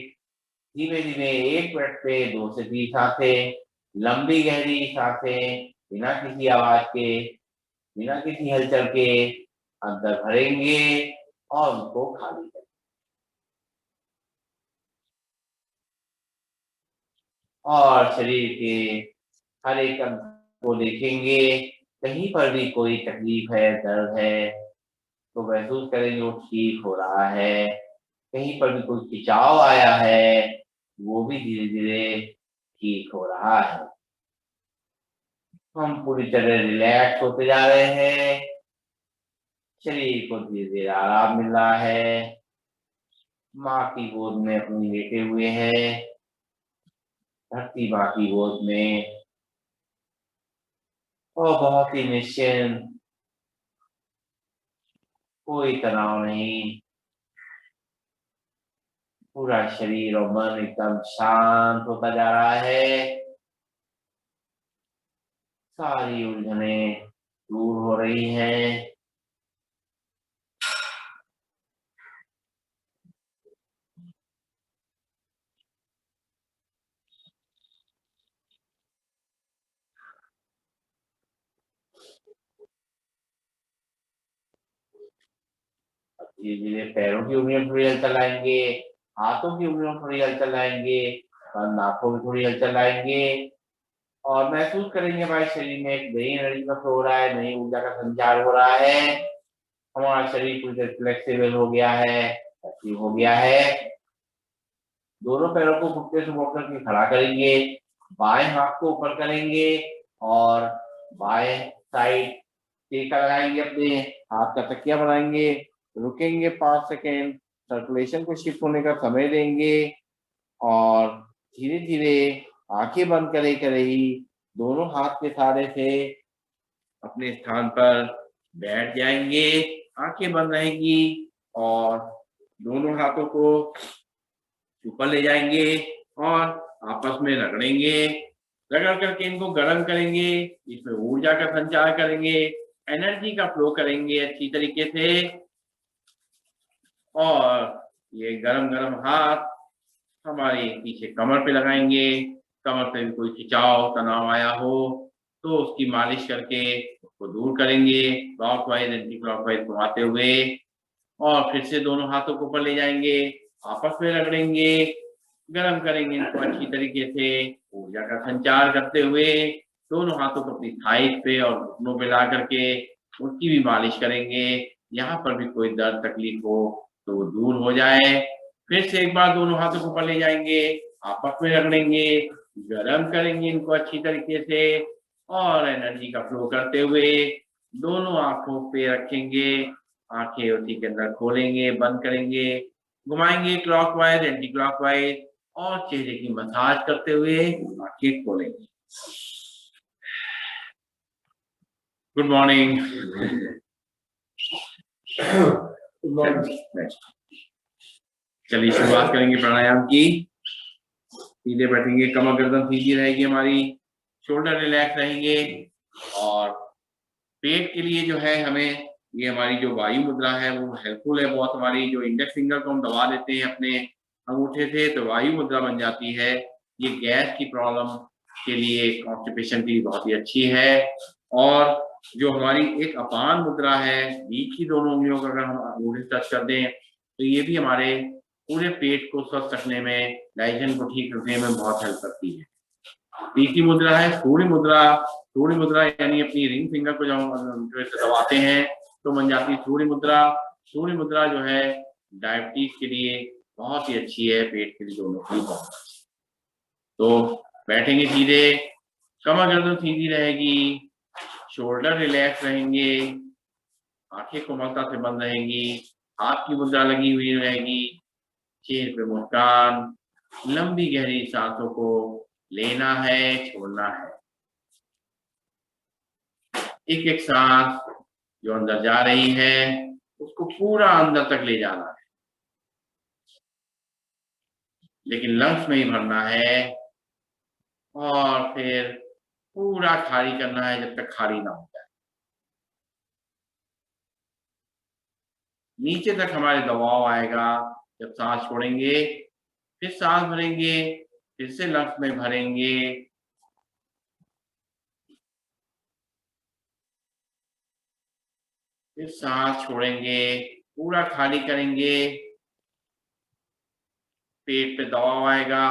धीमे धीमे 1 मिनट पे 2 से 3 सांसें लंबी गहरी सांसें बिना किसी आवाज के, बिना किसी हलचल के अंदर भरेंगे और उनको खाली करेंगे। और शरीर के हर एक अंग को देखेंगे, कहीं पर भी कोई तकलीफ है, दर्द है तो महसूस करेंगे वो ठीक हो रहा है। कहीं पर भी कोई खिंचाव आया है वो भी धीरे धीरे ठीक हो रहा है। हम पूरी तरह रिलैक्स होते जा रहे हैं, शरीर को धीरे धीरे आराम मिल रहा है। माँ की गोद में अपनी लेटे हुए हैं, धरती माँ की गोद में और बहुत ही निश्चिंत, कोई तनाव नहीं। पूरा शरीर और मन एकदम शांत होता जा रहा है। सारी उलझने दूर हो रही हैं। धीरे धीरे पैरों की उंगलियों में थोड़ी हलचल लाएंगे, हाथों की उंगलियों में थोड़ी हलचल लाएंगे, नाकों में थोड़ी हलचल लाएंगे और महसूस करेंगे हमारे शरीर में एक नई एनर्जी का फ्लो हो रहा है, नई ऊर्जा का संचार हो रहा है, हमारा शरीर पूरी तरह फ्लेक्सिबल हो गया है, एक्टिव हो गया है। दोनों पैरों को घुटने से मोड़ करके खड़ा करेंगे, बाएं हाथ को ऊपर करेंगे और बाएं साइड टीका लगाएंगे, अपने हाथ का तकिया बनाएंगे, रुकेंगे 5 सेकेंड, सर्कुलेशन को शिफ्ट होने का समय देंगे और धीरे धीरे आंखें बंद करे ही दोनों हाथ के सहारे से अपने स्थान पर बैठ जाएंगे, आंखें बंद रहेंगी और दोनों हाथों को ऊपर ले जाएंगे और आपस में रगड़ेंगे, रगड़ करके इनको गर्म करेंगे, इसमें ऊर्जा का संचार करेंगे, एनर्जी का फ्लो करेंगे अच्छी तरीके से और ये गरम गरम हाथ हमारे पीछे कमर पे लगाएंगे। कमर पे भी कोई खिंचाव तनाव आया हो तो उसकी मालिश करके उसको दूर करेंगे, क्लॉकवाइज एंटी क्लॉकवाइज घुमाते हुए और फिर से दोनों हाथों को ऊपर ले जाएंगे, आपस में रगड़ेंगे, गरम करेंगे इनको अच्छी तरीके से, ऊर्जा का संचार करते हुए दोनों हाथों को अपनी थाइस पे और घुटनों पे ला करके उसकी भी मालिश करेंगे। यहाँ पर भी कोई दर्द तकलीफ हो तो वो दूर हो जाए। फिर से एक बार दोनों हाथों को ऊपर ले जाएंगे, आपस में रगड़ेंगे, गरम करेंगे इनको अच्छी तरीके से और एनर्जी का फ्लो करते हुए दोनों आंखों पे रखेंगे, आंखें उसी के अंदर खोलेंगे, बंद करेंगे, घुमाएंगे क्लॉकवाइज एंटी क्लॉकवाइज और चेहरे की मसाज करते हुए आंखें खोलेंगे। Good morning. चलिए शुरुआत करेंगे प्राणायाम की। सीधे बैठेंगे, कमर गर्दन सीधी रहेगी हमारी, शोल्डर रिलैक्स रहेंगे और पेट के लिए जो है हमें ये हमारी जो वायु मुद्रा है वो हेल्पफुल है बहुत। हमारी जो इंडेक्स फिंगर को हम दबा देते हैं अपने अंगूठे से तो वायु मुद्रा बन जाती है। ये गैस की प्रॉब्लम के लिए, कॉन्स्टिपेशन के लिए बहुत ही अच्छी है। और जो हमारी एक अपान मुद्रा है, बीच की दोनों उंगलियों का अगर हम अंगूठे टच कर दें तो ये भी हमारे पूरे पेट को स्वस्थ रखने में, डाइजेशन को ठीक रखने में बहुत हेल्प करती है। तीसरी मुद्रा है सूर्य मुद्रा। सूर्य मुद्रा यानी अपनी रिंग फिंगर को जब हम दबाते हैं तो बन जाती है सूर्य मुद्रा। सूर्य मुद्रा जो है डायबिटीज के लिए बहुत ही अच्छी है, पेट के लिए दोनों की बहुत अच्छी। तो बैठेंगे सीधे, कमर गर्दन सीधी रहेगी, शोल्डर रिलैक्स रहेंगे, आंखें कोमलता से बंद रहेंगी, हाथ की मुद्रा लगी हुई रहेगी, चेहरे पे मुस्कान, लंबी गहरी सांसों को लेना है, छोड़ना है। एक एक सांस जो अंदर जा रही है उसको पूरा अंदर तक ले जाना है, लेकिन लंग्स में ही भरना है और फिर पूरा खाली करना है जब तक खाली ना हो जाए। नीचे तक हमारे दबाव आएगा जब सांस छोड़ेंगे, फिर सांस भरेंगे, फिर से लंग्स में भरेंगे, फिर सांस छोड़ेंगे, पूरा खाली करेंगे, पेट पे दबाव आएगा,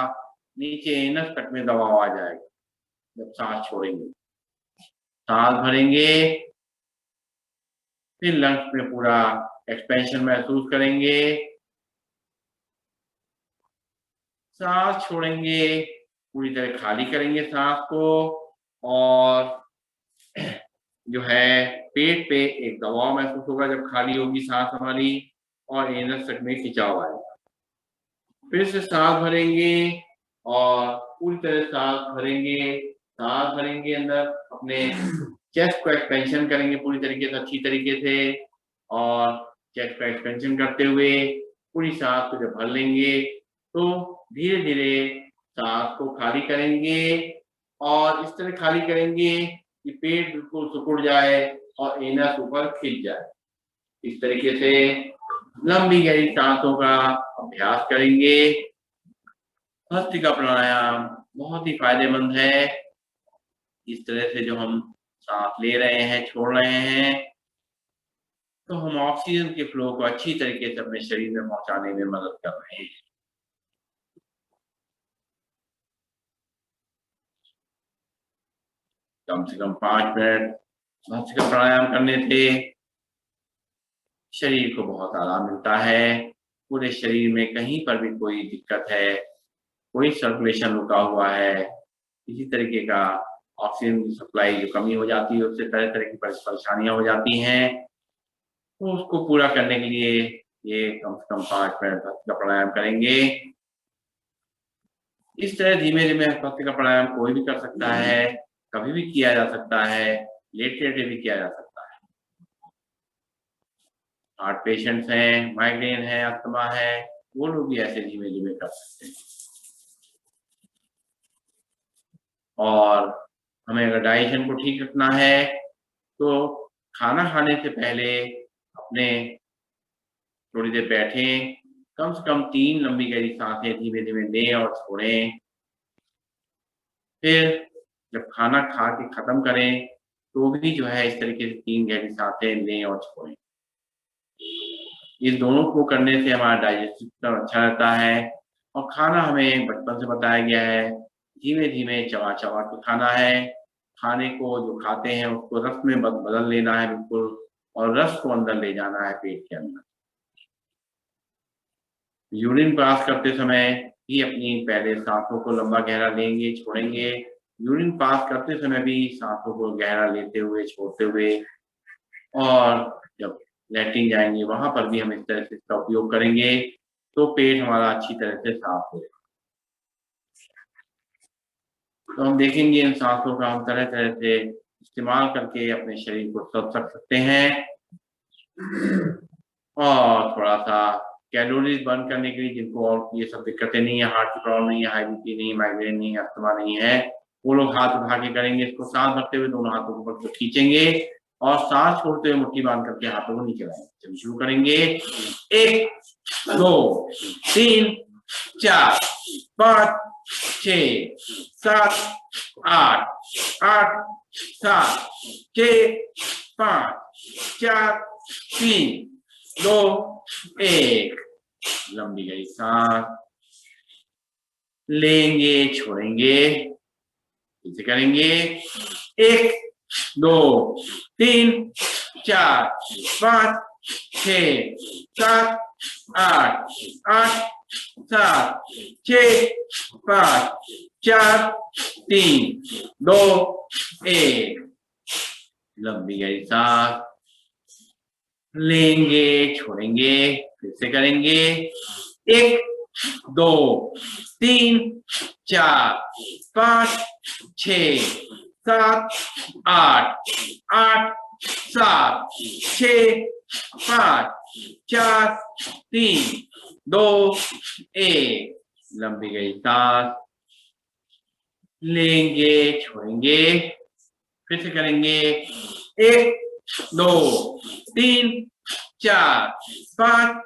नीचे एनस तक में दबाव आ जाएगा जब सांस छोड़ेंगे। सांस भरेंगे, फिर लंग्स में पूरा एक्सपेंशन महसूस करेंगे, सांस छोड़ेंगे, पूरी तरह खाली करेंगे सांस को और जो है पेट पे एक दबाव महसूस होगा जब खाली होगी सांस हमारी और एनस तक में खिंचाव आएगा। फिर से सांस भरेंगे और पूरी तरह सांस भरेंगे अंदर, अपने चेस्ट को एक्सपेंशन करेंगे पूरी तरीके से, अच्छी तरीके से और चेस्ट का एक्सपेंशन करते हुए पूरी सांस को जब भर लेंगे तो धीरे धीरे सांस को खाली करेंगे और इस तरह खाली करेंगे कि पेट बिल्कुल सिकुड़ जाए और एनस ऊपर खिंच जाए। इस तरीके से लंबी गहरी सांसों का अभ्यास करेंगे। भस्त्रिका प्राणायाम बहुत ही फायदेमंद है। इस तरह से जो हम सांस ले रहे हैं, छोड़ रहे हैं, तो हम ऑक्सीजन के फ्लो को अच्छी तरीके से अपने शरीर में पहुंचाने में मदद कर रहे हैं। कम से कम 5 मिनट भस्त्रिका प्राणायाम करने से शरीर को बहुत आराम मिलता है। पूरे शरीर में कहीं पर भी कोई दिक्कत है, कोई सर्कुलेशन रुका हुआ है, किसी तरीके का ऑक्सीजन की सप्लाई जो कमी हो जाती है, उससे तरह तरह की परेशानियां हो जाती हैं, तो उसको पूरा करने के लिए ये कम से कम 5 मिनट भस्त्रिका प्राणायाम करेंगे। इस तरह धीमे धीमे भस्त्रिका प्राणायाम कोई भी कर सकता है, कभी भी किया जा सकता है, लेटे लेटे भी किया जा सकता है। हार्ट पेशेंट्स हैं, माइग्रेन है, अस्थमा है, वो लोग भी ऐसे धीमे धीमे कर सकते हैं। और हमें अगर डाइजेशन को ठीक रखना है तो खाना खाने से पहले अपने थोड़ी देर बैठें, कम से कम 3 लंबी गहरी सांसें धीमे धीमे लें और छोड़ें। फिर जब खाना खा के खत्म करें तो भी जो है इस तरीके से 3 गहरी सांसें लें और छोड़ें। इस दोनों को करने से हमारा डाइजेस्टिव सिस्टम अच्छा रहता है। और खाना हमें बचपन से बताया गया है, धीमे धीमे चबा चबा के खाना है। खाने को जो खाते हैं उसको रस में बदल लेना है बिल्कुल, और रस को अंदर ले जाना है पेट के अंदर। यूरिन पास करते समय ही अपनी पहले सांसों को लंबा गहरा लेंगे, छोड़ेंगे। यूरिन पास करते समय भी सांसों को गहरा लेते हुए, छोड़ते हुए, और जब लैट्रिन जाएंगे वहां पर भी हम इस तरह से इसका उपयोग करेंगे तो पेट हमारा अच्छी तरह से साफ हो जाएगा। तो हम देखेंगे इन सांसों का हम तरह तरह से इस्तेमाल करके अपने शरीर को स्वस्थ रख सकते हैं। और थोड़ा सा कैलोरीज बर्न करने के लिए, जिनको और ये सब दिक्कतें नहीं है, हार्ट की प्रॉब्लम नहीं है, हाई बीपी नहीं, माइग्रेन नहीं, अस्थमा नहीं है, वो लोग हाथ उठा के करेंगे। इसको सांस भरते हुए दोनों हाथों को ऊपर खींचेंगे और सांस छोड़ते हुए मुट्ठी बांध करके हाथों को नीचे लाएंगे। चलिए शुरू करेंगे। 1 2 3 4 5 6 7 8 8 7 6 5 4 3 2 1। लंबी गई सांस लेंगे, छोड़ेंगे, इसे करेंगे। 1 2 3 4 5 6 7 8 8 7 6 5 4 3 2 1। लंबी गई सांस लेंगे, छोड़ेंगे, फिर से करेंगे। 1 2 3 4 5 6 7 8 8 7 6 5 4 3 2 1। लंबी गई सांस लेंगे, छोड़ेंगे, फिर से करेंगे। 1 2 3 4 5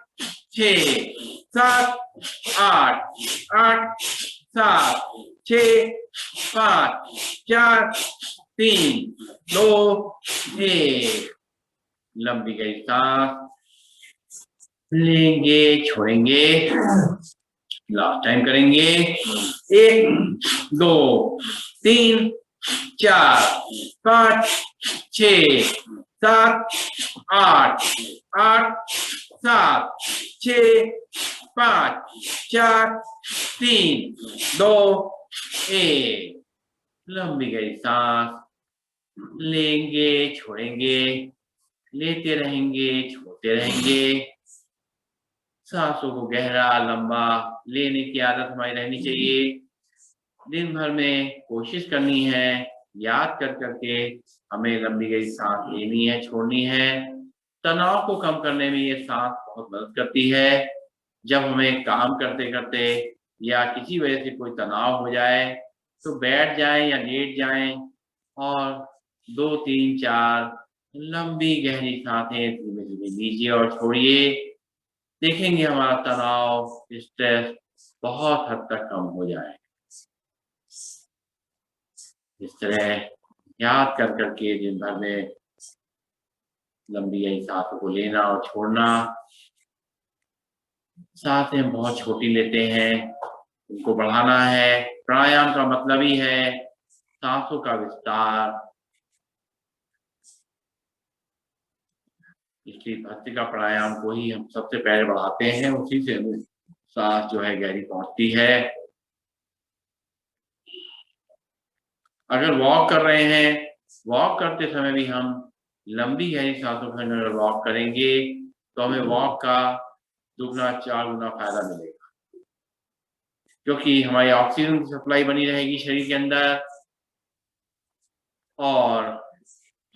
6 7 8 8 7 6 5 4 3 2 1। लंबी गई सांस लेंगे, छोड़ेंगे, लास्ट टाइम करेंगे। 1 2 3 4 5 6 7 8 8 7 6 5 4 3 2 1। लंबी गई सांस लेंगे, छोड़ेंगे, लेते रहेंगे, छोड़ते रहेंगे। सांसों को गहरा लंबा लेने की आदत हमारी रहनी चाहिए। दिन भर में कोशिश करनी है, याद कर करके हमें लंबी गई सांस लेनी है, छोड़नी है। तनाव को कम करने में ये सांस बहुत मदद करती है। जब हमें काम करते करते या किसी वजह से कोई तनाव हो जाए तो बैठ जाएं या लेट जाएं और 2 3 4 लंबी गहरी सांसें धीमे धीमे लीजिए और छोड़िए। देखेंगे हमारा तनाव, स्ट्रेस बहुत हद तक कम हो जाए। इस तरह याद कर करके दिन भर में लंबी गहरी सांसों को लेना और छोड़ना। सांसें हम बहुत छोटी लेते हैं, उनको बढ़ाना है। प्राणायाम का मतलब ही है सांसों का विस्तार। इसलिए भस्त्रिका प्राणायाम को ही हम सबसे पहले बढ़ाते हैं, उसी से हमें सांस जो है गहरी पहुंचती है। अगर वॉक कर रहे हैं, वॉक करते समय भी हम लंबी गहरी सांसों के अंदर वॉक करेंगे तो हमें वॉक का 2-4 गुना फायदा मिलेगा, क्योंकि हमारी ऑक्सीजन की सप्लाई बनी रहेगी शरीर के अंदर और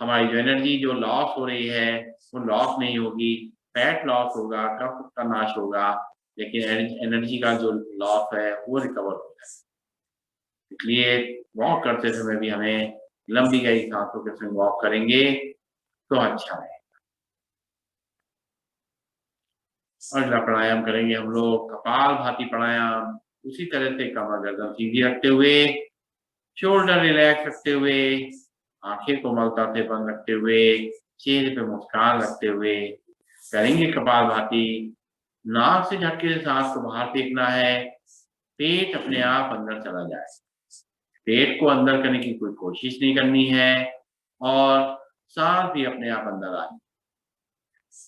हमारी जो एनर्जी जो लॉस हो रही है वो लॉस नहीं होगी। फैट लॉस होगा, कफ का नाश होगा, लेकिन एनर्जी का जो लॉस है वो रिकवर होगा। इसलिए वॉक करते समय भी हमें लंबी गहरी सांसों के संग वॉक करेंगे तो अच्छा है। अगला प्राणायाम करेंगे हम लोग कपालभाति प्राणायाम। उसी तरह से कमर गर्दन सीधी रखते हुए, शोल्डर रिलैक्स रखते हुए, आंखें कोमलता से बंद रखते हुए, चेहरे पे मुस्कान रखते हुए करेंगे कपालभाति। नाक से झटके से सांस को बाहर फेंकना है, पेट अपने आप अंदर चला जाए। पेट को अंदर करने की कोई कोशिश नहीं करनी है और सांस भी अपने आप अंदर आए।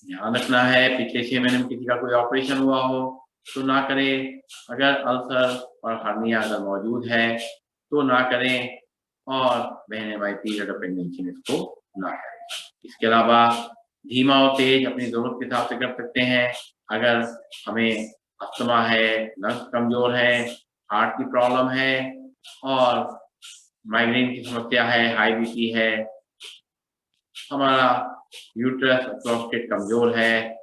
ध्यान रखना है पिछले 6 महीने में किसी का कोई ऑपरेशन हुआ हो तो ना करें, अगर अल्सर और हर्निया अगर मौजूद है तो ना करें, और महीने बाई पीरियड ऑफ प्रेगनेंसी में इसको ना करें। इसके अलावा धीमा और तेज अपनी जरूरत के हिसाब से कर सकते हैं। अगर हमें अस्थमा है, लंग्स कमजोर है, हार्ट की प्रॉब्लम है और माइग्रेन की समस्या है, हाई बीपी है, हमारा यूट्रस प्रोस्टेट कमजोर है,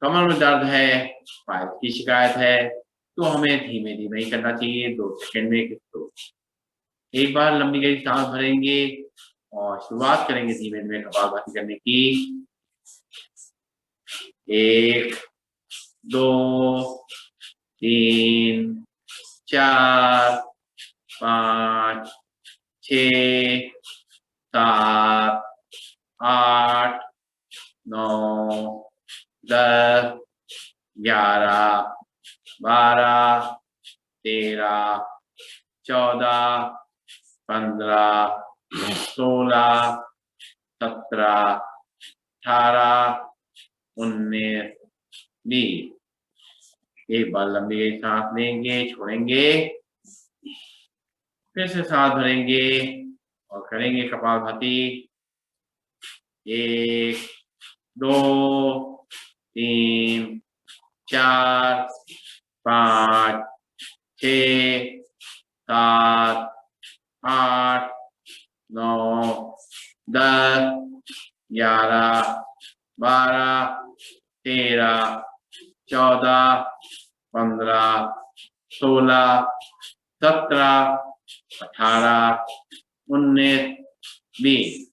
कमर में दर्द है, पाइल्स की शिकायत है, तो हमें धीमे धीमे ही करना चाहिए। 2 सेकंड में एक बार लंबी गहरी सांस भरेंगे और शुरुआत करेंगे धीमे धीमे कपालभाति करने की। 1 2 3 4 5 6 7 8 9 10 11 12 13 14 15 16 17 18 19 20। एक बार लंबी गहरी सांस लेंगे, छोड़ेंगे, फिर से सांस भरेंगे और करेंगे कपालभाति। 1 2 3 4 5 6 7 8 9 10 11 12 13 14 15 16 17 18 19 20।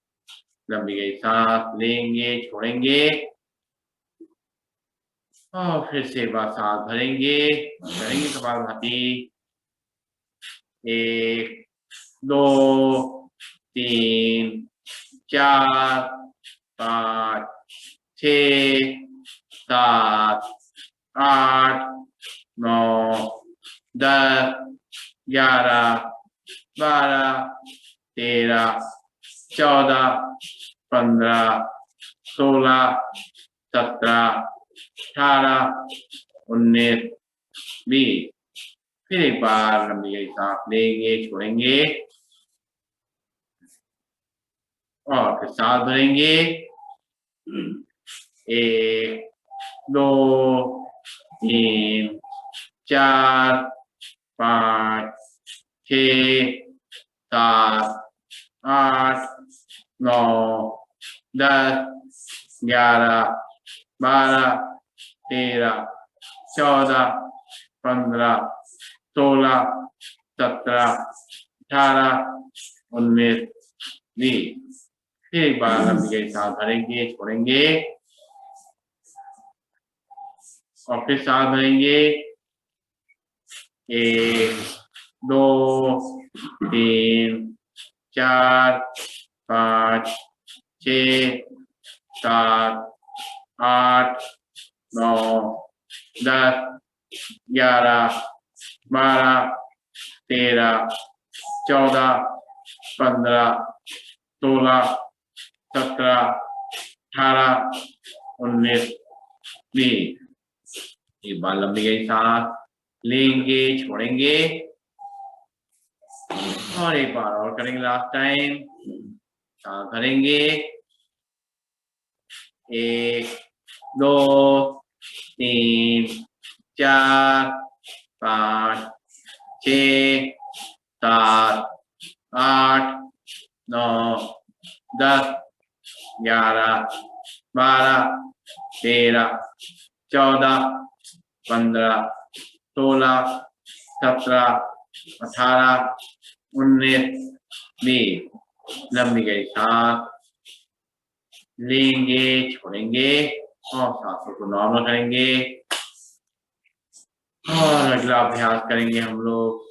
लंबी गहरी सांस लेंगे, छोड़ेंगे और फिर से एक बार सांस भरेंगे और करेंगे कपालभाति। 1 2 3 4 5 6 7 8 9 10 11 12 13 14 15 16 17 18 19 20। फिर एक बार लंबी गहरी सांस लेंगे, छोड़ेंगे और फिर सांस भरेंगे। 1 2 3 4 5 6 7 8 9 10 11 12 13 14 15 16 17 18 19 20। फिर एक बार लंबी गहरी सांस भरेंगे, छोड़ेंगे और फिर सांस भरेंगे। 1 2 3 4 5 6 7, 8, 9, 10, 11, 12, 13, 14, 15, 16, 17, 18, 19, 20। एक बार लंबी गई सांस लेंगे, छोड़ेंगे और एक बार और करेंगे लास्ट टाइम। सांस भरेंगे 1, 2, 3, 4, 5, 6, 7, 8, 9, 10, 11, 12, 13, 14, 15, 16, 17, 18, 19, 20। लंबी गई सांस लेंगे, छोड़ेंगे और सांसों को नॉर्मल करेंगे। और अगला अभ्यास करेंगे हम लोग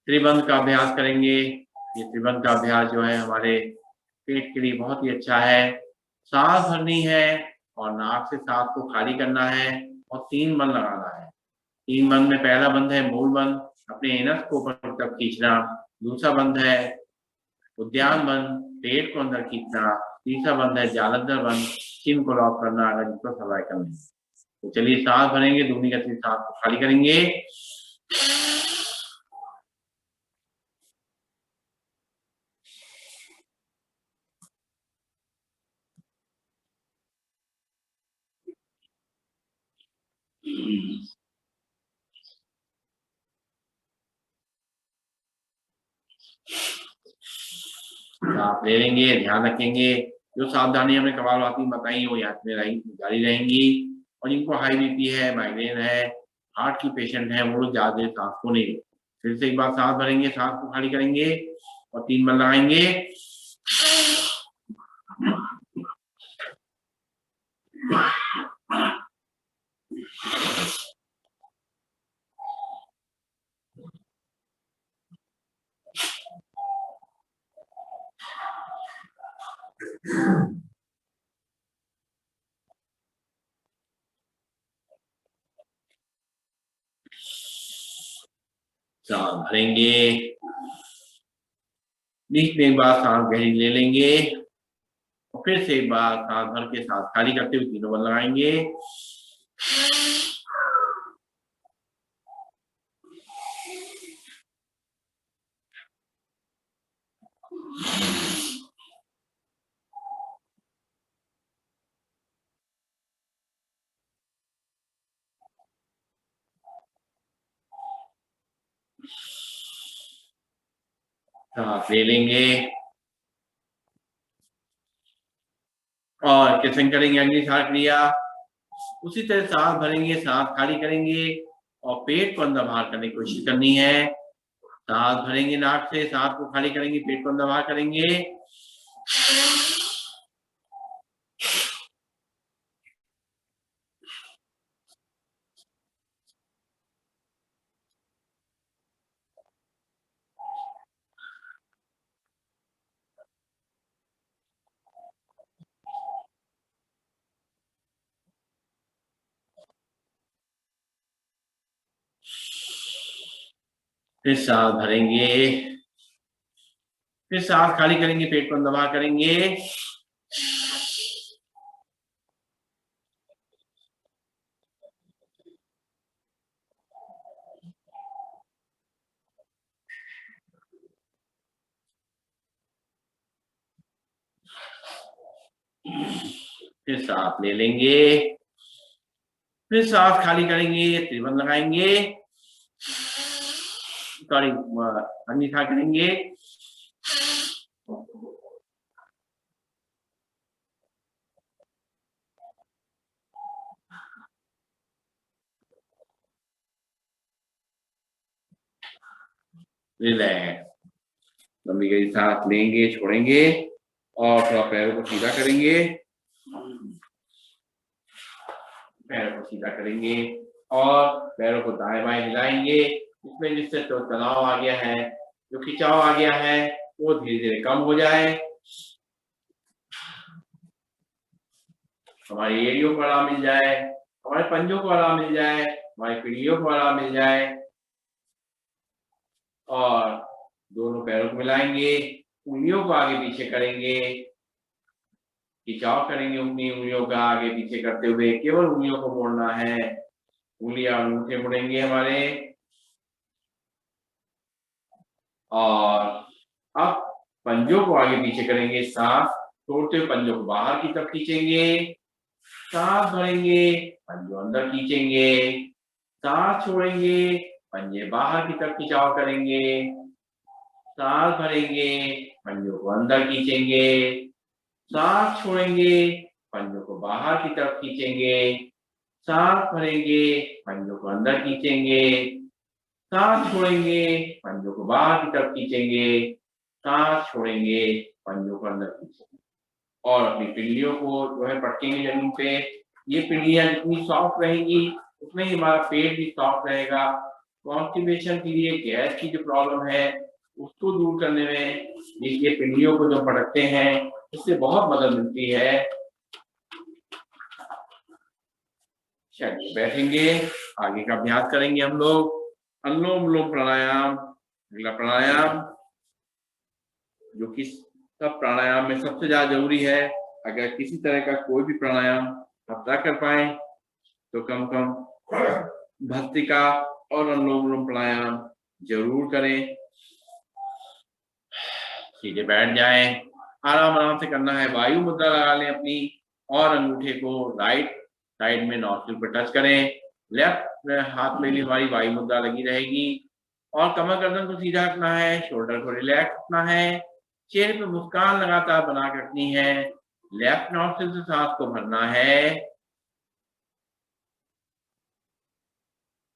त्रिबंध का अभ्यास करेंगे। ये त्रिबंध का अभ्यास जो है हमारे पेट के लिए बहुत ही अच्छा है। सांस भरनी है और नाक से सांस को खाली करना है और 3 बंद लगाना है। 3 बंद में पहला बंद है मूल बंद, अपने एनस को ऊपर तक खींचना। दूसरा बंद है उद्यान बंद, पेट को अंदर खींचना। तीसरा बंद है जालंधर बंद, चिन को लॉक करना, अगर जिसको सर्वाइकल नहीं। तो चलिए सांस भरेंगे, दूसरी गति से सांस को खाली करेंगे। सांस ले लेंगे, ध्यान रखेंगे जो सावधानी हमने कपालभाति में बताई वो यहाँ में जारी रहेंगी। और जिनको हाई बीपी है, माइग्रेन है, हार्ट की पेशेंट है, वो लोग ज्यादा देर सांस को नहीं। फिर से एक बार सांस भरेंगे, सांस को खाली करेंगे और 3 बार लगाएंगे। सांस भरेंगे, बीच में एक बार सांस गहरी ले लेंगे और फिर से एक बार सांस भर के सांस खाली करते हुए 3 बार लगाएंगे। सांस ले लेंगे और किसन करेंगे अग्नि सार क्रिया। उसी तरह सांस भरेंगे, सांस खाली करेंगे और पेट को अंदर बाहर करने की कोशिश करनी है। सांस भरेंगे नाक से, सांस को खाली करेंगे, पेट को अंदर बाहर करेंगे। फिर सांस भरेंगे, फिर सांस खाली करेंगे, पेट को अंदर बाहर करेंगे। फिर सांस ले लेंगे, फिर सांस खाली करेंगे, त्रिबंध लगाएंगे, सॉरी अन्यथा करेंगे। रिलैक्स, लंबी गहरी सांस लेंगे, छोड़ेंगे और थोड़ा पैरों को सीधा करेंगे। पैरों को सीधा करेंगे और पैरों को दाएं बाएं हिलाएंगे। इसमें जिससे तो तनाव आ गया है, जो खिंचाव आ गया है, वो धीरे धीरे कम हो जाए। हमारी एड़ियों को आराम मिल जाए, हमारे पंजों को आराम मिल जाए, हमारी पीढ़ियों को आराम मिल जाए। और दोनों पैरों को मिलाएंगे, उंगलियों को आगे पीछे करेंगे, खिंचाव करेंगे उंगलियों का आगे पीछे करते हुए, केवल उंगलियों को मोड़ना है, उंगलियां अंगूठे मुड़ेंगे हमारे। और अब पंजों को आगे पीछे करेंगे, सांस छोड़ते हुए पंजों को बाहर की तरफ खींचेंगे, सांस भरेंगे, पंजों अंदर खींचेंगे, सांस छोड़ेंगे, पंजे बाहर की तरफ खिंचाव करेंगे, सांस भरेंगे, पंजों को अंदर खींचेंगे, सांस छोड़ेंगे, पंजों को बाहर की तरफ खींचेंगे, सांस भरेंगे, पंजों को अंदर खींचेंगे, सांस छोड़ेंगे, पंजों को बाहर की तरफ खींचेंगे, सांस छोड़ेंगे, पंजों को अंदर खींचेंगे। और अपनी पिंडलियों को जो है पटकेंगे जमीन पे। ये पिंडलियां जितनी सॉफ्ट रहेंगी उतना ही हमारा पेट भी सॉफ्ट रहेगा। कॉन्स्टिपेशन के लिए, गैस की जो प्रॉब्लम है उसको दूर करने में ये पिंडलियों को जो पटकते हैं इससे बहुत मदद मिलती है। चलिए बैठेंगे, आगे का अभ्यास करेंगे हम लोग। अनुलोम विलोम प्राणायाम, अगला प्राणायाम जो कि सब प्राणायाम में सबसे ज्यादा जरूरी है। अगर किसी तरह का कोई भी प्राणायाम आप ना कर पाए तो कम भस्त्रिका और अनुलोम विलोम प्राणायाम जरूर करें। सीधे बैठ जाएं, आराम आराम से करना है। वायु मुद्रा लगा लें अपनी और अंगूठे को राइट साइड में नॉस्ट्रिल पर टच करें। लेफ्ट हाथ में भी हमारी वायु मुद्रा लगी रहेगी। और कमर गर्दन को सीधा रखना है, शोल्डर को रिलैक्स रखना है, चेहरे पे मुस्कान लगातार बना के रखनी है। लेफ्ट नॉस्ट्रिल से सांस को भरना है,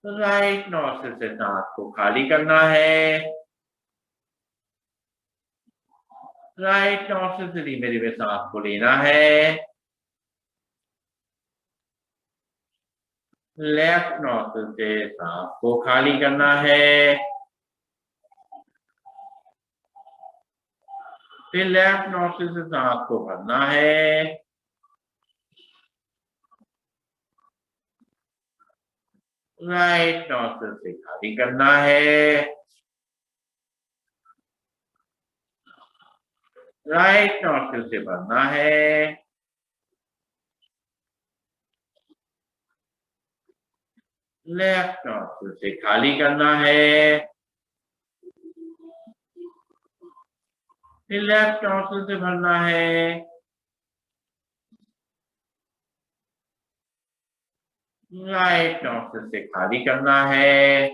राइट नॉस्ट्रिल से सांस को खाली करना है। राइट नॉस्ट्रिल से धीमे धीमे सांस को लेना है। लेफ्ट नॉस्ट्रिल से सांस को खाली करना है। फिर लेफ्ट नॉस्ट्रिल से सांस को भरना है। राइट नॉस्ट्रिल से खाली करना है। राइट नॉस्ट्रिल से भरना है। लेफ्ट नॉस्ट्रिल से खाली करना है। फिर लेफ्ट नॉस्ट्रिल से भरना है। राइट नॉस्ट्रिल से खाली करना है।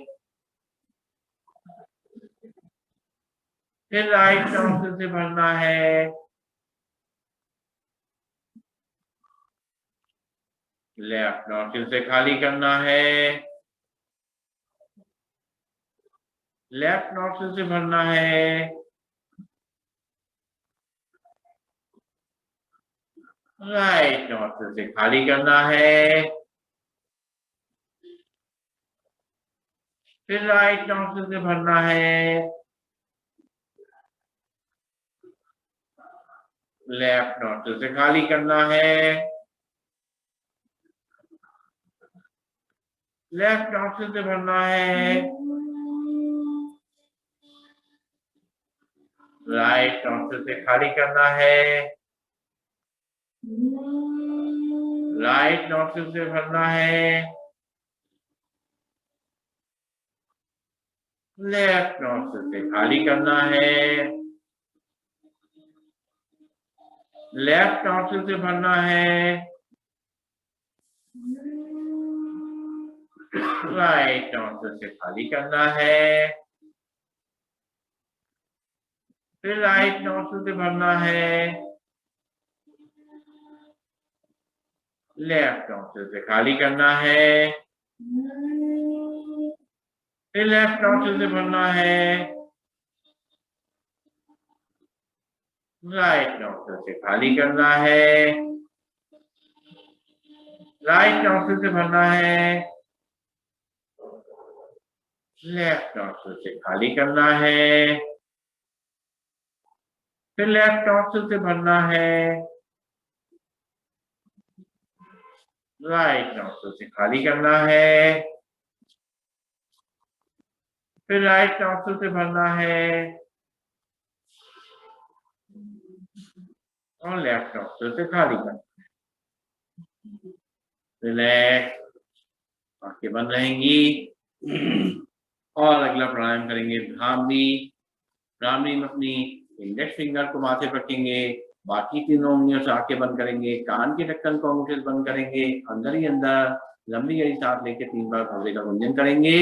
फिर राइट नॉस्ट्रिल से भरना है। लेफ्ट नॉस्ट्रिल से खाली करना है। लेफ्ट नॉस्ट्रिल से भरना है। राइट नॉस्ट्रिल से खाली करना है। फिर राइट नॉस्ट्रिल से भरना है। लेफ्ट नॉस्ट्रिल से खाली करना है। लेफ्ट नॉस्ट्रिल से भरना है। राइट नॉस्ट्रिल से खाली करना है। राइट नॉस्ट्रिल से भरना है। लेफ्ट नॉस्ट्रिल से खाली करना है। लेफ्ट नॉस्ट्रिल से भरना है। राइट नॉस्ट्रिल से खाली करना है। फिर राइट नॉस्ट्रिल से भरना है। लेफ्ट नॉस्ट्रिल से खाली करना है। फिर लेफ्ट नॉस्ट्रिल से भरना है। राइट नॉस्ट्रिल से खाली करना है। राइट नॉस्ट्रिल से भरना है। लेफ्ट नॉस्ट्रिल से खाली करना है। फिर लेफ्ट नॉस्ट्रिल से भरना है। राइट नॉस्ट्रिल से खाली करना है, फिर राइट नॉस्ट्रिल से भरना है और लेफ्ट नॉस्ट्रिल से खाली करना है। रिलैक्स, आंखें बंद रहेंगी और अगला प्राणायाम करेंगे भ्रामरी। भ्रामरी में अपनी इंडेक्स फिंगर को माथे पर रखेंगे, बाकी तीनों उंगलियों से आंखें बंद करेंगे, कान के ढक्कन को अंगूठे से बंद करेंगे, अंदर ही अंदर लंबी गहरी सांस लेके 3 बार भौरे का गुंजन करेंगे।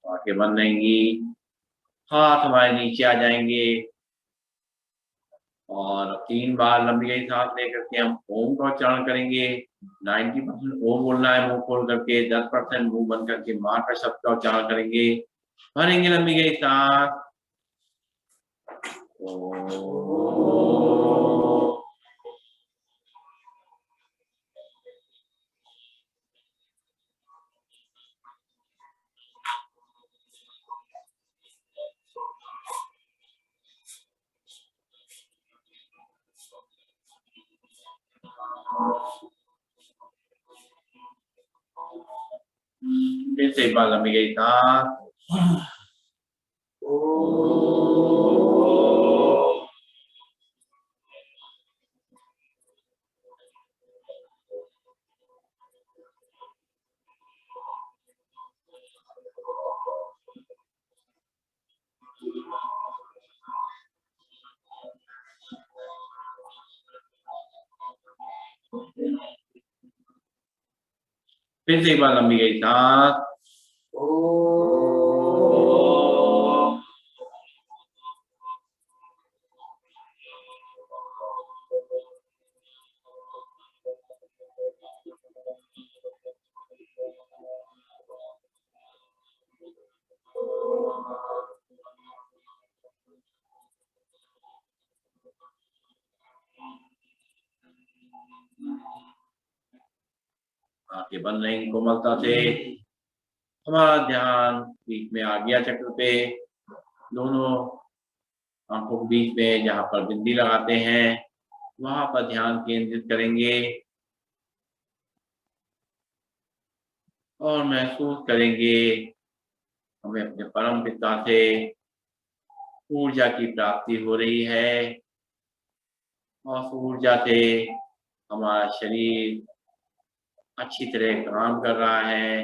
आंखें बंद रहेंगी, हाथ हमारे नीचे आ जाएंगे और 3 बार लंबी गहरी सांस लेकर के हम ओम का उच्चारण करेंगे। 90% ओम बोलना है मुंह खोल करके, 10% मुंह बंद करके मां का शब्द का उच्चारण करेंगे। भरेंगे लंबी गहरी सांस। फिर से एक बार लंबी गहरी सांस। फिर से एक बार लंबी गहरी सांस। आंखें बंद रहेंगी कोमलता से। हमारा ध्यान बीच में आज्ञा चक्र पे, दोनों आंखों के बीच में जहां पर बिंदी लगाते हैं वहां पर ध्यान केंद्रित करेंगे और महसूस करेंगे हमें अपने परम पिता से ऊर्जा की प्राप्ति हो रही है और उस ऊर्जा से हमारा शरीर अच्छी तरह काम कर रहा है,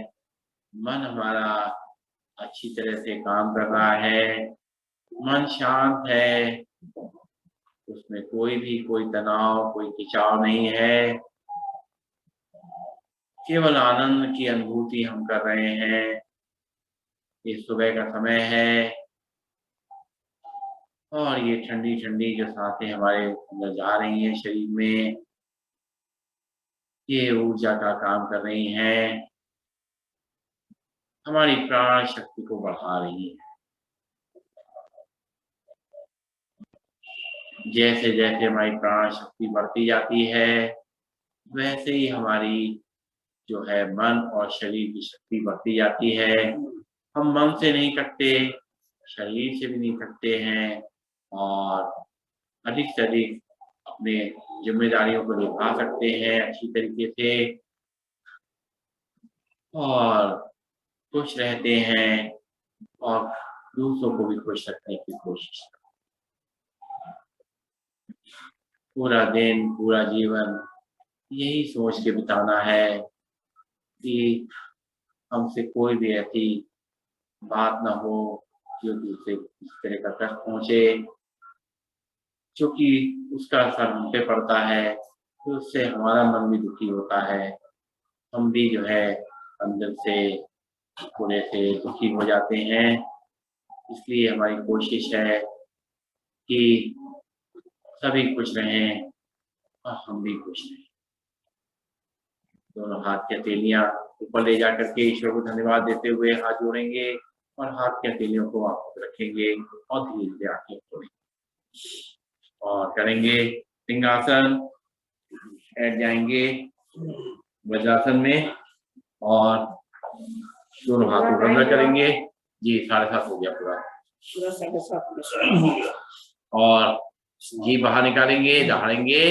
मन हमारा अच्छी तरह से काम कर रहा है, मन शांत है, उसमें कोई तनाव, कोई खिंचाव नहीं है, केवल आनंद की अनुभूति हम कर रहे हैं। ये सुबह का समय है और ये ठंडी ठंडी जो सांसें हमारे अंदर जा रही हैं शरीर में, ये ऊर्जा का काम कर रही हैं, हमारी प्राण शक्ति को बढ़ा रही है। जैसे जैसे हमारी प्राण शक्ति बढ़ती जाती है वैसे ही हमारी जो है मन और शरीर की शक्ति बढ़ती जाती है। हम मन से नहीं थकते, शरीर से भी नहीं थकते हैं, और अधिक से अधिक अपने जिम्मेदारियों को निभा सकते हैं अच्छी तरीके से और खुश रहते हैं और दूसरों को भी खुश रखने की कोशिश करते हैं। पूरा दिन पूरा जीवन यही सोच के बिताना है कि हमसे कोई भी ऐसी बात ना हो जो दूसरे इस तरह का कष्ट पहुंचे, क्योंकि उसका असर हम पे पड़ता है तो उससे हमारा मन भी दुखी होता है, हम भी जो है अंदर से पूरे से दुखी हो जाते हैं। इसलिए हमारी कोशिश है कि सभी खुश रहें और हम भी खुश रहें। दोनों हाथ की हथेलियां ऊपर ले जा करके ईश्वर को धन्यवाद देते हुए हाथ जोड़ेंगे और हाथ की हथेलियों को वापस रखेंगे और धीरे धीरे आंखें खोलेंगे और करेंगे सिंहासन, बैठ जाएंगे वज्रासन में और दोनों हाथों को अंदर करेंगे। जी 7:30 हो गया पूरा। पूरा 7:30 और जी बाहर निकालेंगे, दहाड़ेंगे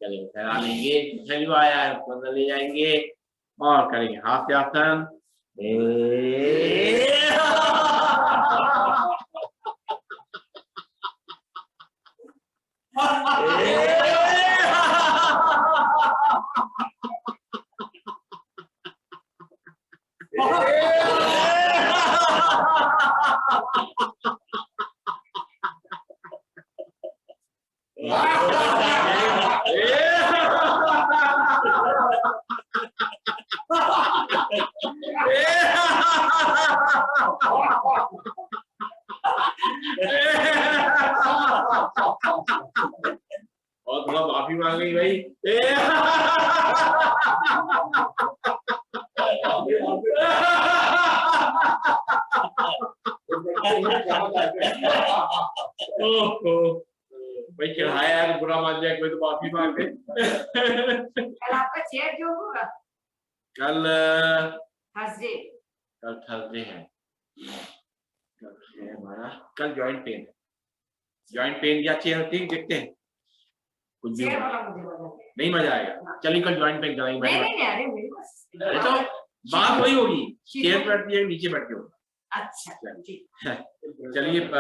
चलिए फैला लेंगे, आया है उसको अंदर ले जाएंगे और करेंगे हास्यासन। और थोड़ा माफी मांग गई भाई। भाई चढ़ाया तो बुरा मान जाए कोई तो माफी मांगे। कल आपका चेयर जो होगा कल थर्सडे है। हमारा कल जॉइंट पेन या चेयर ठीक देखते हैं कुछ भी नहीं मजा आएगा। चलिए कल जॉइंट पेन कराएंगे। नहीं तो बात वही होगी, चेयर पे बैठती है नीचे बैठ के होगा। अच्छा चलिए